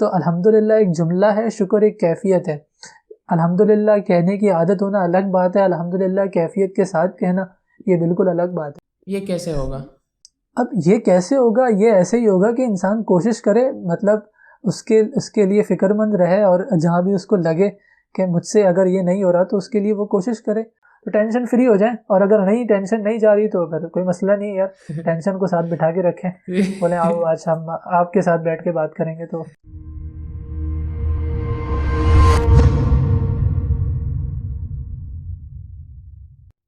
تو الحمدللہ ایک جملہ ہے، شکر ایک کیفیت ہے. الحمدللہ کہنے کی عادت ہونا الگ بات ہے، الحمدللہ کیفیت کے ساتھ کہنا یہ بالکل الگ بات ہے. یہ کیسے ہوگا؟ اب یہ کیسے ہوگا؟ یہ ایسے ہی ہوگا کہ انسان کوشش کرے، مطلب اس کے لیے فکر مند رہے، اور جہاں بھی اس کو لگے کہ مجھ سے اگر یہ نہیں ہو رہا تو اس کے لیے وہ کوشش کرے، تو ٹینشن فری ہو جائیں. اور اگر ٹینشن نہیں جا رہی تو پھر کوئی مسئلہ نہیں ہے یار، ٹینشن کو ساتھ بٹھا کے رکھیں، بولیں آؤ آج ہم آپ کے ساتھ بیٹھ کے بات کریں گے. تو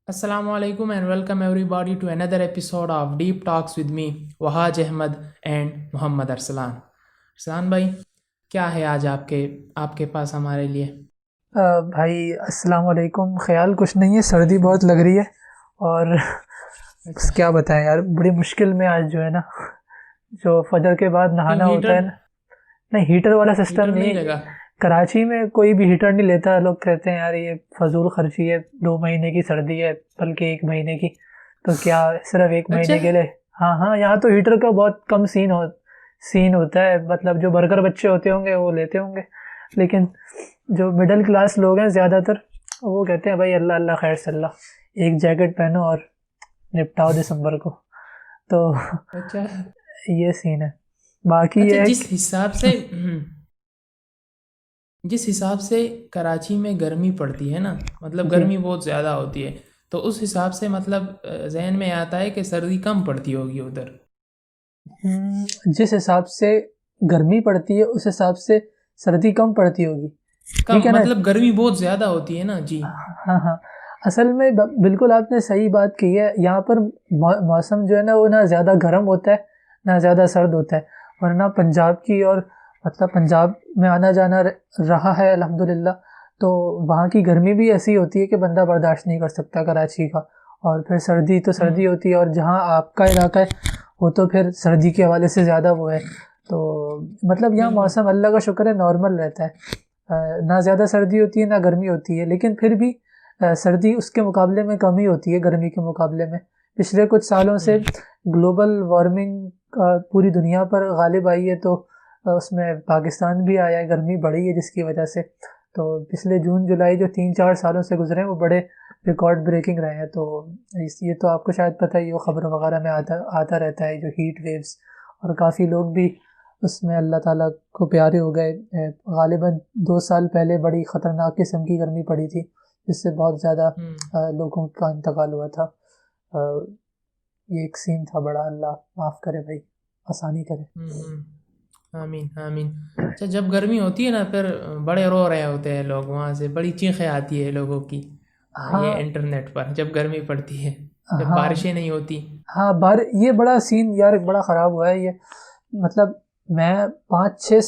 السلام علیکم and welcome everybody to another episode of deep talks with me Wahaj Ahmed and Muhammad Arslan. Arslan بھائی، کیا ہے آج آپ کے پاس ہمارے لیے؟ بھائی السلام علیکم. خیال کچھ نہیں ہے، سردی بہت لگ رہی ہے، اور کیا بتائیں یار، بڑی مشکل میں آج جو ہے نا، جو فجر کے بعد نہانا ہوتا ہے نا. نہیں، ہیٹر والا سسٹم نہیں لگا کراچی میں، کوئی بھی ہیٹر نہیں لیتا. لوگ کہتے ہیں یار یہ فضول خرچی ہے، 2 مہینے کی سردی ہے بلکہ 1 مہینے کی، تو کیا صرف 1 مہینے کے لیے؟ ہاں یہاں تو ہیٹر کا بہت کم سین ہوتا ہے. مطلب جو برگر بچے ہوتے ہوں گے وہ لیتے ہوں گے، لیکن جو مڈل کلاس لوگ ہیں زیادہ تر وہ کہتے ہیں بھائی اللہ اللہ خیر صلی اللہ، ایک جیکٹ پہنو اور نپٹاؤ دسمبر کو. تو یہ سین ہے. باقی یہ جس حساب سے کراچی میں گرمی پڑتی ہے نا، مطلب گرمی بہت زیادہ ہوتی ہے، تو اس حساب سے مطلب ذہن میں آتا ہے کہ سردی کم پڑتی ہوگی ادھر. جس حساب سے گرمی پڑتی ہے اس حساب سے سردی کم پڑتی ہوگی. مطلب گرمی بہت زیادہ ہوتی ہے نا. جی ہاں اصل میں بالکل آپ نے صحیح بات کی ہے. یہاں پر موسم جو ہے نا وہ نہ زیادہ گرم ہوتا ہے نہ زیادہ سرد ہوتا ہے، ورنہ پنجاب کی اور مطلب پنجاب میں آنا جانا رہا ہے الحمدللہ، تو وہاں کی گرمی بھی ایسی ہوتی ہے کہ بندہ برداشت نہیں کر سکتا کراچی کا. اور پھر سردی تو سردی ہوتی ہے، اور جہاں آپ کا علاقہ ہے وہ تو پھر سردی کے حوالے سے زیادہ وہ ہے. تو مطلب یہاں موسم اللہ کا شکر ہے نارمل رہتا ہے، نہ زیادہ سردی ہوتی ہے نہ گرمی ہوتی ہے، لیکن پھر بھی سردی اس کے مقابلے میں کم ہی ہوتی ہے گرمی کے مقابلے میں. پچھلے کچھ سالوں سے گلوبل وارمنگ پوری دنیا پر غالب آئی ہے، تو اس میں پاکستان بھی آیا ہے، گرمی بڑھی ہے جس کی وجہ سے. تو پچھلے جون جولائی جو 3-4 سالوں سے گزرے ہیں وہ بڑے ریکارڈ بریکنگ رہے ہیں. تو یہ تو آپ کو شاید پتہ ہی ہو، خبر وغیرہ میں آتا رہتا ہے جو ہیٹ ویوز، اور کافی لوگ بھی اس میں اللہ تعالیٰ کو پیارے ہو گئے. غالباً 2 سال پہلے بڑی خطرناک قسم کی گرمی پڑی تھی جس سے بہت زیادہ لوگوں کا انتقال ہوا تھا. یہ ایک سین تھا بڑا. اللہ معاف کرے بھائی، آسانی کرے. آمین آمین. اچھا، جب گرمی ہوتی ہے نا پھر بڑے رو رہے ہوتے ہیں لوگ، وہاں سے بڑی چیخیں آتی ہے لوگوں کی یہ انٹرنیٹ پر جب گرمی پڑتی ہے، جب بارشیں نہیں ہوتی. ہاں یہ بڑا سین یار بڑا خراب ہوا ہے یہ. مطلب میں 5-6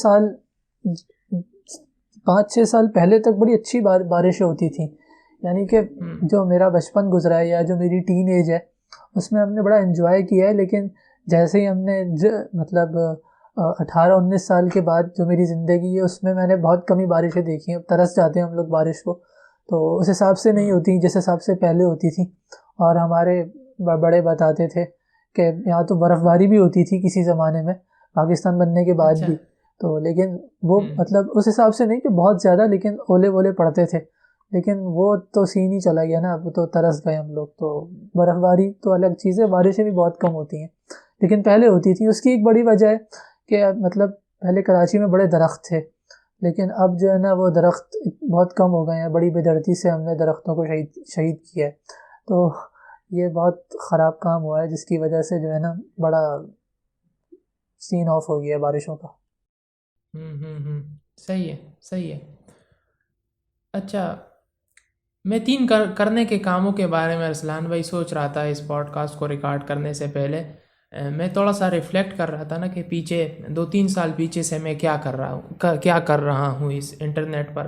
سال پہلے تک بڑی اچھی بارشیں ہوتی تھیں، یعنی کہ جو میرا بچپن گزرا ہے یا جو میری ٹین ایج ہے اس میں ہم نے بڑا انجوائے کیا ہے. لیکن جیسے ہی ہم نے مطلب 18-19 سال کے بعد جو میری زندگی ہے اس میں نے بہت کمی بارشیں دیکھی ہیں. ترس جاتے ہیں ہم لوگ بارش کو، تو اس حساب سے نہیں ہوتی جس حساب سے پہلے ہوتی تھی. اور ہمارے بڑے بتاتے تھے کہ یہاں تو برف باری بھی ہوتی تھی کسی زمانے میں پاکستان بننے کے بعد بھی. تو لیکن وہ مطلب اس حساب سے نہیں کہ بہت زیادہ، لیکن اولے پڑتے تھے. لیکن وہ تو سین ہی چلا گیا نا، وہ تو ترس گئے ہم لوگ. تو برف باری تو الگ چیز ہے، بارشیں بھی بہت کم ہوتی ہیں لیکن پہلے ہوتی تھیں. اس کی ایک بڑی وجہ ہے کہ مطلب پہلے کراچی میں بڑے درخت تھے، لیکن اب جو ہے نا وہ درخت بہت کم ہو گئے ہیں. بڑی بے دردی سے ہم نے درختوں کو شہید کیا ہے. تو یہ بہت خراب کام ہوا ہے جس کی وجہ سے جو ہے نا بڑا سین آف ہو گیا ہے بارشوں کا. صحیح ہے. اچھا، میں 3 کرنے کے کاموں کے بارے میں ارسلان بھائی سوچ رہا تھا اس پوڈ کاسٹ کو ریکارڈ کرنے سے پہلے. میں تھوڑا سا ریفلیکٹ کر رہا تھا نا کہ پیچھے 2-3 سال پیچھے سے میں کیا کر رہا ہوں اس انٹرنیٹ پر.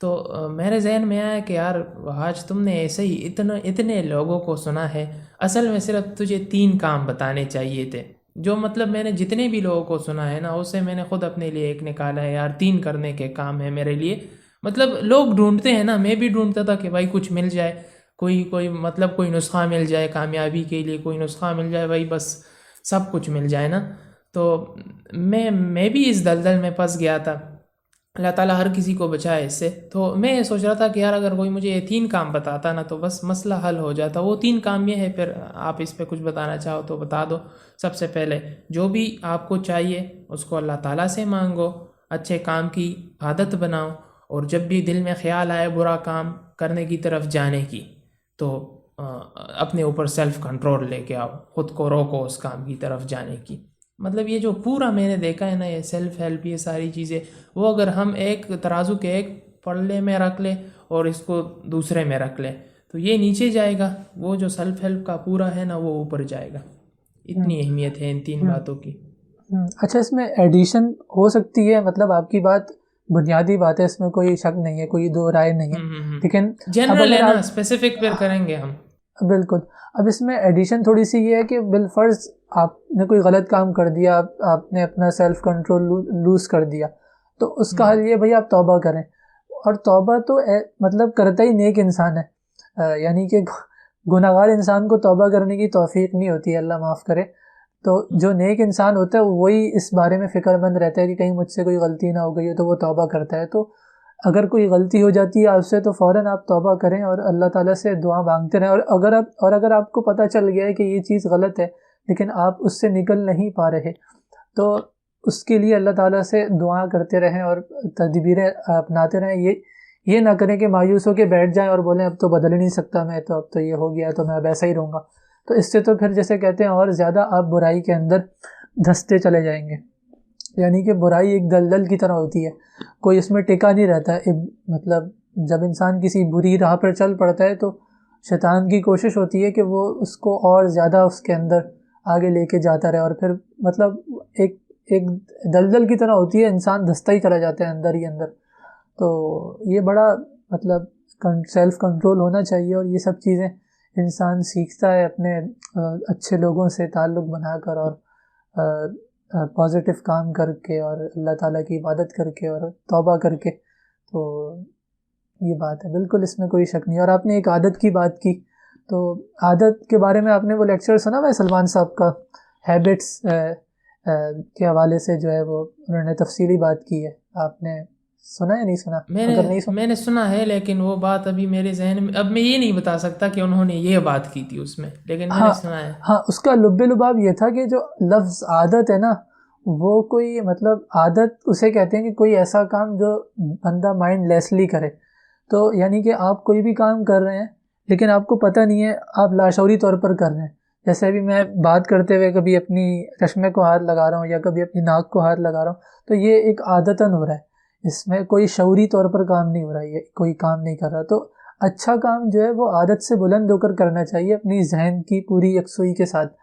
تو میرے ذہن میں آیا کہ یار آج تم نے ایسے ہی اتنے لوگوں کو سنا ہے. اصل میں صرف تجھے 3 کام بتانے چاہیے تھے، جو مطلب میں نے جتنے بھی لوگوں کو سنا ہے نا اسے میں نے خود اپنے لیے ایک نکالا ہے. یار 3 کرنے کے کام ہے میرے لیے. مطلب لوگ ڈھونڈتے ہیں نا، میں بھی ڈھونڈتا تھا کہ بھائی کچھ مل جائے، کوئی مطلب کوئی نسخہ مل جائے کامیابی کے لیے، کوئی نسخہ مل جائے بھائی، بس سب کچھ مل جائے نا. تو میں بھی اس دلدل میں پھنس گیا تھا. اللہ تعالیٰ ہر کسی کو بچائے اس سے. تو میں یہ سوچ رہا تھا کہ یار اگر کوئی مجھے یہ 3 کام بتاتا نا تو بس مسئلہ حل ہو جاتا. وہ 3 کام یہ ہے, پھر آپ اس پہ کچھ بتانا چاہو تو بتا دو. سب سے پہلے جو بھی آپ کو چاہیے اس کو اللہ تعالیٰ سے مانگو, اچھے کام کی عادت بناؤ, اور جب بھی دل میں خیال آئے برا کام کرنے کی طرف جانے کی تو اپنے اوپر سیلف کنٹرول لے کے آؤ, خود کو روکو اس کام کی طرف جانے کی. مطلب یہ جو پورا میں نے دیکھا ہے نا, یہ سیلف ہیلپ, یہ ساری چیزیں, وہ اگر ہم ایک ترازو کے ایک پلڑے میں رکھ لیں اور اس کو دوسرے میں رکھ لیں تو یہ نیچے جائے گا, وہ جو سیلف ہیلپ کا پورا ہے نا وہ اوپر جائے گا. اتنی اہمیت ہے ان 3 باتوں کی. اچھا, اس میں ایڈیشن ہو سکتی ہے, مطلب آپ کی بات بنیادی بات ہے, اس میں کوئی شک نہیں ہے, کوئی دو رائے نہیں ہے, لیکن جنرل ہے نا, اسپیسیفک پھر کریں گے ہم. بالکل. اب اس میں ایڈیشن تھوڑی سی یہ ہے کہ بالفرض آپ نے کوئی غلط کام کر دیا, آپ نے اپنا سیلف کنٹرول لوز کر دیا, تو اس کا حل یہ بھائی آپ توبہ کریں. اور توبہ تو مطلب کرتا ہی نیک انسان ہے, یعنی کہ گناہگار انسان کو توبہ کرنے کی توفیق نہیں ہوتی ہے, اللہ معاف کرے. تو جو نیک انسان ہوتا ہے وہی اس بارے میں فکر مند رہتا ہے کہ کہیں مجھ سے کوئی غلطی نہ ہو گئی ہو, تو وہ توبہ کرتا ہے. تو اگر کوئی غلطی ہو جاتی ہے آپ سے تو فوراً آپ توبہ کریں اور اللہ تعالیٰ سے دعا مانگتے رہیں. اور اگر آپ کو پتہ چل گیا ہے کہ یہ چیز غلط ہے لیکن آپ اس سے نکل نہیں پا رہے, تو اس کے لیے اللہ تعالیٰ سے دعا کرتے رہیں اور تدبیریں اپناتے رہیں. یہ نہ کریں کہ مایوس ہو کے بیٹھ جائیں اور بولیں اب تو بدل ہی نہیں سکتا میں, تو اب تو یہ ہو گیا تو میں اب ایسا ہی رہوں گا. تو اس سے تو پھر جیسے کہتے ہیں اور زیادہ آپ برائی کے اندر دھستے چلے جائیں گے. یعنی کہ برائی ایک دلدل کی طرح ہوتی ہے, کوئی اس میں ٹکا نہیں رہتا ہے. مطلب جب انسان کسی بری راہ پر چل پڑتا ہے تو شیطان کی کوشش ہوتی ہے کہ وہ اس کو اور زیادہ اس کے اندر آگے لے کے جاتا رہے, اور پھر مطلب ایک دلدل کی طرح ہوتی ہے, انسان دھستا ہی چلا جاتا ہے اندر ہی اندر. تو یہ بڑا مطلب سیلف کنٹرول ہونا چاہیے, اور یہ سب چیزیں انسان سیکھتا ہے اپنے اچھے لوگوں سے تعلق بنا کر, اور پازیٹیو کام کر کے, اور اللہ تعالیٰ کی عبادت کر کے, اور توبہ کر کے. تو یہ بات ہے, بالکل اس میں کوئی شک نہیں. اور آپ نے ایک عادت کی بات کی, تو عادت کے بارے میں آپ نے وہ لیکچر سنا ہے سلمان صاحب کا, ہیبٹس کے حوالے سے جو ہے وہ انہوں نے تفصیلی بات کی ہے, آپ نے سنا یا نہیں سنا؟ میں نے سنا ہے, لیکن وہ بات ابھی میرے ذہن میں, اب میں یہ نہیں بتا سکتا کہ انہوں نے یہ بات کی تھی اس میں, لیکن میں نے سنا ہے. ہاں, اس کا لب لباب یہ تھا کہ جو لفظ عادت ہے نا, وہ کوئی مطلب عادت اسے کہتے ہیں کہ کوئی ایسا کام جو بندہ مائنڈ لیسلی کرے. تو یعنی کہ آپ کوئی بھی کام کر رہے ہیں لیکن آپ کو پتہ نہیں ہے, آپ لاشعوری طور پر کر رہے ہیں. جیسے ابھی میں بات کرتے ہوئے کبھی اپنی چشمے کو ہاتھ لگا رہا ہوں یا کبھی اپنی ناک کو ہاتھ لگا رہا ہوں, تو یہ ایک عادتاً ہو رہا ہے, اس میں کوئی شعوری طور پر کام نہیں ہو رہا ہے, یہ کوئی کام نہیں کر رہا. تو اچھا کام جو ہے وہ عادت سے بلند ہو کر کرنا چاہیے اپنی ذہن کی پوری یکسوئی کے ساتھ,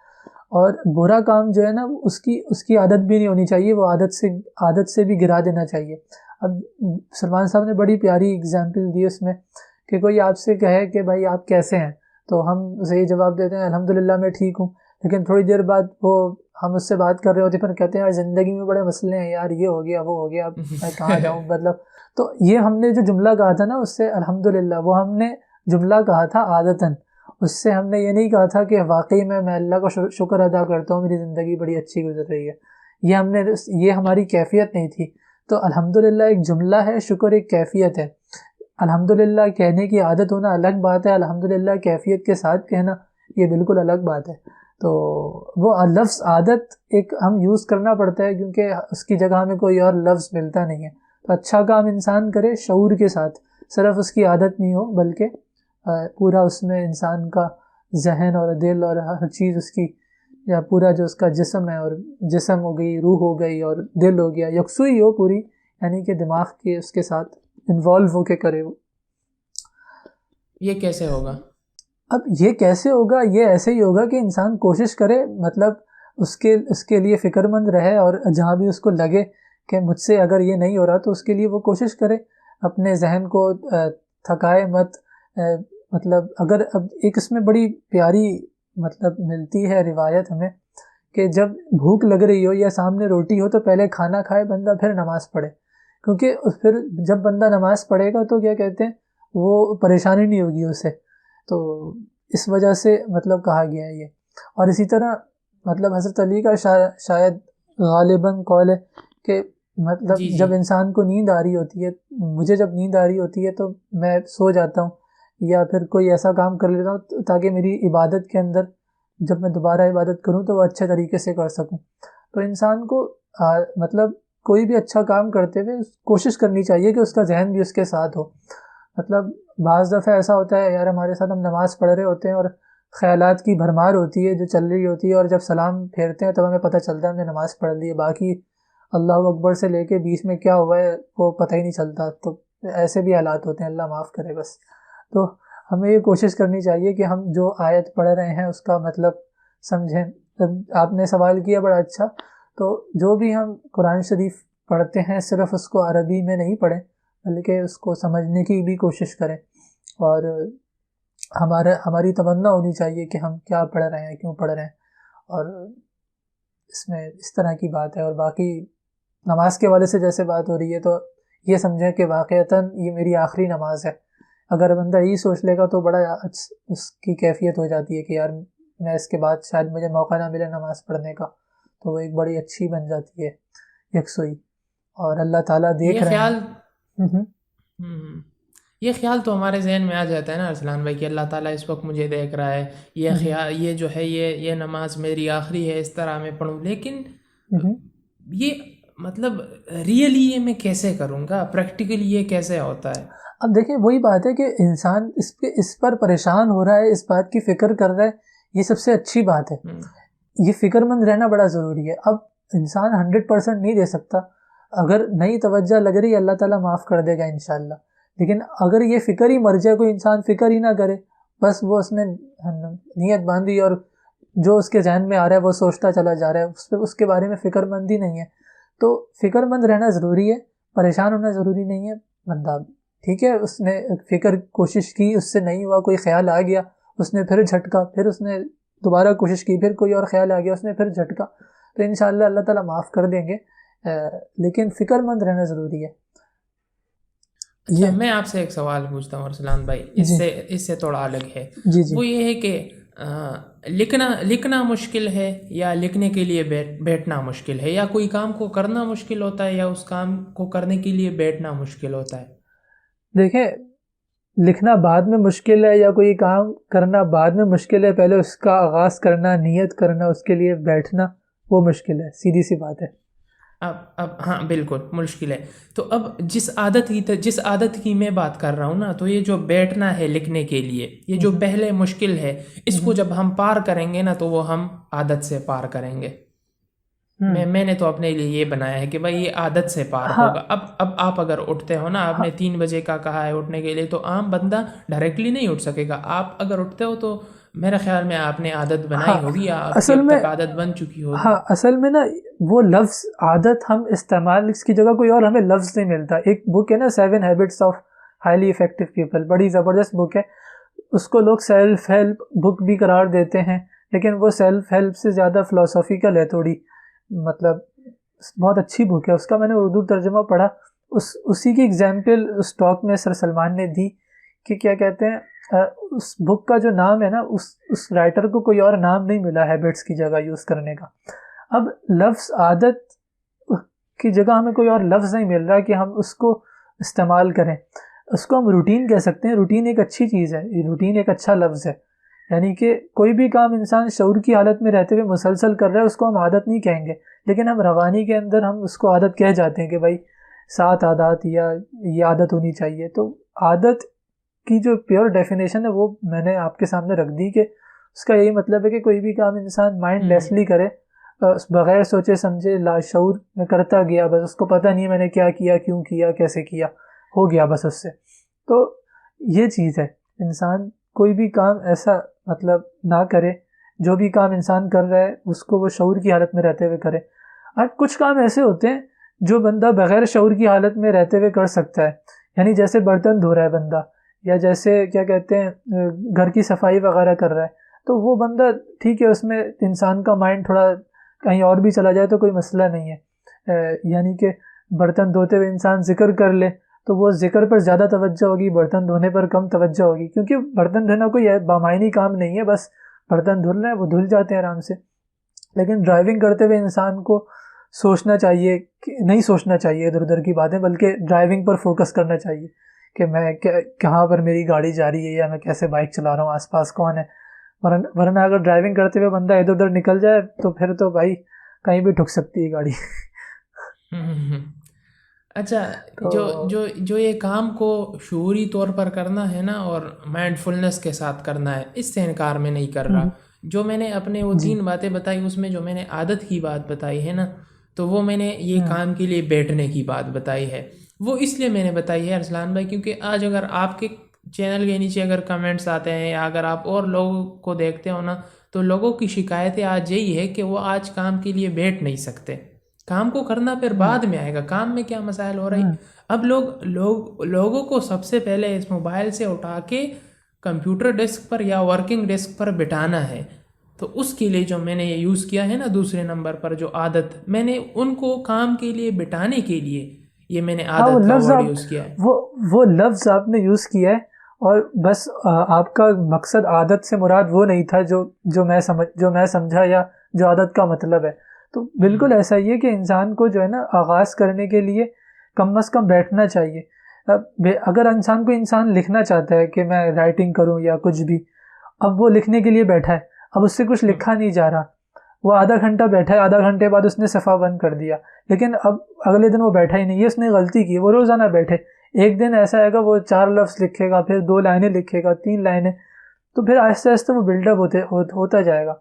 اور برا کام جو ہے نا اس کی عادت بھی نہیں ہونی چاہیے, وہ عادت سے بھی گرا دینا چاہیے. اب سلمان صاحب نے بڑی پیاری اگزامپل دی اس میں کہ کوئی آپ سے کہے کہ بھائی آپ کیسے ہیں, تو ہم اسے یہ جواب دیتے ہیں الحمدللہ میں ٹھیک ہوں, لیکن تھوڑی دیر بعد ہم اس سے بات کر رہے ہوتے ہیں, پھر کہتے ہیں یار زندگی میں بڑے مسئلے ہیں یار, یہ ہو گیا وہ ہو گیا, اب میں کہاں جاؤں مطلب. تو یہ ہم نے جو جملہ کہا تھا نا اس سے الحمدللہ, وہ ہم نے جملہ کہا تھا عادتاً, اس سے ہم نے یہ نہیں کہا تھا کہ واقعی میں اللہ کا شکر ادا کرتا ہوں میری زندگی بڑی اچھی گزر رہی ہے. یہ ہماری کیفیت نہیں تھی. تو الحمدللہ ایک جملہ ہے, شکر ایک کیفیت ہے. الحمدللہ کہنے کی عادت ہونا الگ بات ہے, الحمدللہ کیفیت کے ساتھ کہنا یہ بالکل الگ بات ہے. تو وہ لفظ عادت ایک ہم یوز کرنا پڑتا ہے کیونکہ اس کی جگہ ہمیں کوئی اور لفظ ملتا نہیں ہے. تو اچھا کام انسان کرے شعور کے ساتھ, صرف اس کی عادت نہیں ہو بلکہ پورا اس میں انسان کا ذہن اور دل اور ہر چیز اس کی, یا پورا جو اس کا جسم ہے, اور جسم ہو گئی, روح ہو گئی اور دل ہو گیا, یکسوئی ہو پوری, یعنی کہ دماغ کے اس کے ساتھ انوالو ہو کے کرے وہ. یہ کیسے ہوگا؟ اب یہ کیسے ہوگا, یہ ایسے ہی ہوگا کہ انسان کوشش کرے, مطلب اس کے لیے فکر مند رہے, اور جہاں بھی اس کو لگے کہ مجھ سے اگر یہ نہیں ہو رہا تو اس کے لیے وہ کوشش کرے, اپنے ذہن کو تھکائے مت. مطلب اگر اب ایک اس میں بڑی پیاری مطلب ملتی ہے روایت ہمیں کہ جب بھوک لگ رہی ہو یا سامنے روٹی ہو تو پہلے کھانا کھائے بندہ, پھر نماز پڑھے, کیونکہ پھر جب بندہ نماز پڑھے گا تو کیا کہتے ہیں وہ پریشانی نہیں ہوگی اسے. تو اس وجہ سے مطلب کہا گیا ہے یہ. اور اسی طرح مطلب حضرت علی کا شاید غالباً قول ہے کہ مطلب جی جب جی انسان کو نیند آ رہی ہوتی ہے، مجھے جب نیند آ رہی ہوتی ہے تو میں سو جاتا ہوں یا پھر کوئی ایسا کام کر لیتا ہوں تاکہ میری عبادت کے اندر جب میں دوبارہ عبادت کروں تو وہ اچھے طریقے سے کر سکوں. تو انسان کو مطلب کوئی بھی اچھا کام کرتے ہوئے کوشش کرنی چاہیے کہ اس کا ذہن بھی اس کے ساتھ ہو. مطلب بعض دفعہ ایسا ہوتا ہے یار ہمارے ساتھ ہم نماز پڑھ رہے ہوتے ہیں اور خیالات کی بھرمار ہوتی ہے جو چل رہی ہوتی ہے، اور جب سلام پھیرتے ہیں تب ہمیں پتہ چلتا ہے ہم نے نماز پڑھ لی ہے، باقی اللہ اکبر سے لے کے بیچ میں کیا ہوا ہے وہ پتہ ہی نہیں چلتا. تو ایسے بھی حالات ہوتے ہیں، اللہ معاف کرے بس. تو ہمیں یہ کوشش کرنی چاہیے کہ ہم جو آیت پڑھ رہے ہیں اس کا مطلب سمجھیں. آپ نے سوال کیا بڑا اچھا. تو جو بھی ہم قرآن شریف پڑھتے ہیں صرف اس کو عربی میں نہیں پڑھیں بلکہ اس کو سمجھنے کی بھی کوشش کریں، اور ہماری تمنا ہونی چاہیے کہ ہم کیا پڑھ رہے ہیں، کیوں پڑھ رہے ہیں، اور اس میں اس طرح کی بات ہے. اور باقی نماز کے والے سے جیسے بات ہو رہی ہے تو یہ سمجھیں کہ واقعتاً یہ میری آخری نماز ہے. اگر بندہ یہی سوچ لے گا تو بڑا اس کی کیفیت ہو جاتی ہے کہ یار میں اس کے بعد شاید مجھے موقع نہ ملے نماز پڑھنے کا، تو وہ ایک بڑی اچھی بن جاتی ہے یکسوئی. اور اللہ تعالیٰ دیکھ یہ رہے خیال ہیں. یہ خیال تو ہمارے ذہن میں آ جاتا ہے نا ارسلان بھائی کہ اللہ تعالیٰ اس وقت مجھے دیکھ رہا ہے، یہ خیال یہ جو ہے یہ نماز میری آخری ہے، اس طرح میں پڑھوں. لیکن یہ مطلب ریئلی یہ میں کیسے کروں گا، پریکٹیکلی یہ کیسے ہوتا ہے؟ اب دیکھیں وہی بات ہے کہ انسان اس پر پریشان ہو رہا ہے، اس بات کی فکر کر رہا ہے، یہ سب سے اچھی بات ہے. یہ فکر مند رہنا بڑا ضروری ہے. اب انسان 100% نہیں دے سکتا، اگر نئی توجہ لگ رہی ہے اللہ تعالیٰ معاف کر دے گا انشاءاللہ. لیکن اگر یہ فکر ہی مر جائے، کوئی انسان فکر ہی نہ کرے، بس وہ اس نے نیت باندھی اور جو اس کے ذہن میں آ رہا ہے وہ سوچتا چلا جا رہا ہے، اس کے بارے میں فکر مند ہی نہیں ہے. تو فکر مند رہنا ضروری ہے، پریشان ہونا ضروری نہیں ہے. بندہ ٹھیک ہے اس نے فکر کوشش کی، اس سے نہیں ہوا، کوئی خیال آ گیا، اس نے پھر جھٹکا، پھر اس نے دوبارہ کوشش کی، پھر کوئی اور خیال آ گیا، اس نے پھر جھٹکا، تو انشاءاللہ اللہ تعالیٰ معاف کر دیں گے. لیکن فکر مند رہنا ضروری ہے. اچھا میں آپ سے ایک سوال پوچھتا ہوں ارسلان بھائی، اس سے تھوڑا الگ ہے. وہ یہ ہے کہ لکھنا مشکل ہے یا لکھنے کے لیے بیٹھنا مشکل ہے، یا کوئی کام کو کرنا مشکل ہوتا ہے یا اس کام کو کرنے کے لیے بیٹھنا مشکل ہوتا ہے؟ دیکھیں لکھنا بعد میں مشکل ہے یا کوئی کام کرنا بعد میں مشکل ہے، پہلے اس کا آغاز کرنا، نیت کرنا، اس کے لیے بیٹھنا وہ مشکل ہے، سیدھی سی بات ہے. اب ہاں بالکل مشکل ہے. تو اب جس عادت کی میں بات کر رہا ہوں نا، تو یہ جو بیٹھنا ہے لکھنے کے لیے، یہ جو پہلے مشکل ہے، اس کو جب ہم پار کریں گے نا تو وہ ہم عادت سے پار کریں گے. میں نے تو اپنے لیے یہ بنایا ہے کہ بھائی یہ عادت سے پار ہوگا. اب آپ اگر اٹھتے ہو نا، آپ نے 3 بجے کا کہا ہے اٹھنے کے لیے، تو عام بندہ ڈائریکٹلی نہیں اٹھ سکے گا. آپ اگر اٹھتے ہو تو میرے خیال میں آپ نے عادت بنائی ہوگی یا آپ کی اب تک عادت بن چکی ہوگی. ہاں اصل میں نا وہ لفظ عادت ہم استعمال، اس کی جگہ کوئی اور ہمیں لفظ نہیں ملتا. ایک بک ہے نا 7 habits of highly effective people, بڑی زبردست بک ہے. اس کو لوگ سیلف ہیلپ بک بھی قرار دیتے ہیں، لیکن وہ سیلف ہیلپ سے زیادہ فلسفیکل ہے تھوڑی. مطلب بہت اچھی بک ہے، اس کا میں نے اردو ترجمہ پڑھا. اسی کی ایگزامپل اس ٹاک میں سر سلمان نے دی کہ کیا کہتے ہیں، اس بک کا جو نام ہے نا، اس رائٹر کو کوئی اور نام نہیں ملا ہیبٹس کی جگہ یوز کرنے کا. اب لفظ عادت کی جگہ ہمیں کوئی اور لفظ نہیں مل رہا کہ ہم اس کو استعمال کریں. اس کو ہم روٹین کہہ سکتے ہیں. روٹین ایک اچھی چیز ہے، روٹین ایک اچھا لفظ ہے. یعنی کہ کوئی بھی کام انسان شعور کی حالت میں رہتے ہوئے مسلسل کر رہا ہے، اس کو ہم عادت نہیں کہیں گے. لیکن ہم روانی کے اندر ہم اس کو عادت کہہ جاتے ہیں کہ بھائی 7 عادات یا یہ عادت ہونی چاہیے. تو عادت کی جو پیور ڈیفینیشن ہے وہ میں نے آپ کے سامنے رکھ دی کہ اس کا یہی مطلب ہے کہ کوئی بھی کام انسان مائنڈ لیسلی کرے، بغیر سوچے سمجھے لاشعور میں کرتا گیا، بس اس کو پتہ نہیں میں نے کیا کیا، کیوں کیا، کیسے کیا، ہو گیا بس اس سے. تو یہ چیز ہے، انسان کوئی بھی کام ایسا مطلب نہ کرے، جو بھی کام انسان کر رہا ہے اس کو وہ شعور کی حالت میں رہتے ہوئے کرے. اور کچھ کام ایسے ہوتے ہیں جو بندہ بغیر شعور کی حالت میں رہتے ہوئے کر سکتا ہے. یعنی جیسے برتن دھو رہا ہے بندہ، یا جیسے کیا کہتے ہیں گھر کی صفائی وغیرہ کر رہا ہے، تو وہ بندہ ٹھیک ہے، اس میں انسان کا مائنڈ تھوڑا کہیں اور بھی چلا جائے تو کوئی مسئلہ نہیں ہے. یعنی کہ برتن دھوتے ہوئے انسان ذکر کر لے تو وہ ذکر پر زیادہ توجہ ہوگی، برتن دھونے پر کم توجہ ہوگی، کیونکہ برتن دھونا کوئی بامعنی کام نہیں ہے، بس برتن دھل رہے ہیں وہ دھل جاتے ہیں آرام سے. لیکن ڈرائیونگ کرتے ہوئے انسان کو سوچنا چاہیے نہیں سوچنا چاہیے ادھر ادھر کی باتیں، بلکہ ڈرائیونگ پر فوکس کرنا چاہیے کہ میں کہاں پر میری گاڑی جا رہی ہے یا میں کیسے بائک چلا رہا ہوں، آس پاس کون ہے. ورنہ اگر ڈرائیونگ کرتے ہوئے بندہ ادھر ادھر نکل جائے تو پھر تو بھائی کہیں بھی ٹھک سکتی ہے گاڑی. اچھا، جو یہ کام کو شعوری طور پر کرنا ہے نا اور مائنڈ فلنس کے ساتھ کرنا ہے، اس سے انکار میں نہیں کر رہا. جو میں نے اپنے وہ 3 باتیں بتائی، اس میں جو میں نے عادت کی بات بتائی ہے نا، تو وہ میں نے یہ کام کے لیے بیٹھنے کی بات بتائی ہے. وہ اس لیے میں نے بتائی ہے ارسلان بھائی، کیونکہ آج اگر آپ کے چینل کے نیچے اگر کمنٹس آتے ہیں یا اگر آپ اور لوگوں کو دیکھتے ہو نا، تو لوگوں کی شکایتیں آج یہی ہے کہ وہ آج کام کے لیے بیٹھ نہیں سکتے. کام کو کرنا پھر بعد میں آئے گا، کام میں کیا مسائل ہو رہی. اب لوگوں کو سب سے پہلے اس موبائل سے اٹھا کے کمپیوٹر ڈیسک پر یا ورکنگ ڈیسک پر بٹھانا ہے. تو اس کے لیے جو میں نے یہ یوز کیا ہے نا، دوسرے نمبر پر جو عادت، میں نے ان کو کام کے لیے بٹھانے کے لیے یہ میں نے عادت کا ورڈ یوز کیا ہے. وہ لفظ آپ نے یوز کیا ہے، اور بس آپ کا مقصد عادت سے مراد وہ نہیں تھا جو میں سمجھا یا جو عادت کا مطلب ہے. تو بالکل ایسا ہی ہے کہ انسان کو جو ہے نا آغاز کرنے کے لیے کم از کم بیٹھنا چاہیے. اگر انسان لکھنا چاہتا ہے کہ میں رائٹنگ کروں یا کچھ بھی، اب وہ لکھنے کے لیے بیٹھا ہے، اب اس سے کچھ لکھا نہیں جا رہا، وہ آدھا گھنٹہ بیٹھا ہے، آدھا گھنٹے بعد اس نے صفحہ بند کر دیا، لیکن اب اگلے دن وہ بیٹھا ہی نہیں. یہ اس نے غلطی کی. وہ روزانہ بیٹھے، ایک دن ایسا آئے گا وہ 4 لفظ لکھے گا، پھر 2 لائنیں لکھے گا، 3 لائنیں، تو پھر آہستہ آہستہ وہ بلڈ اپ ہوتا جائے گا.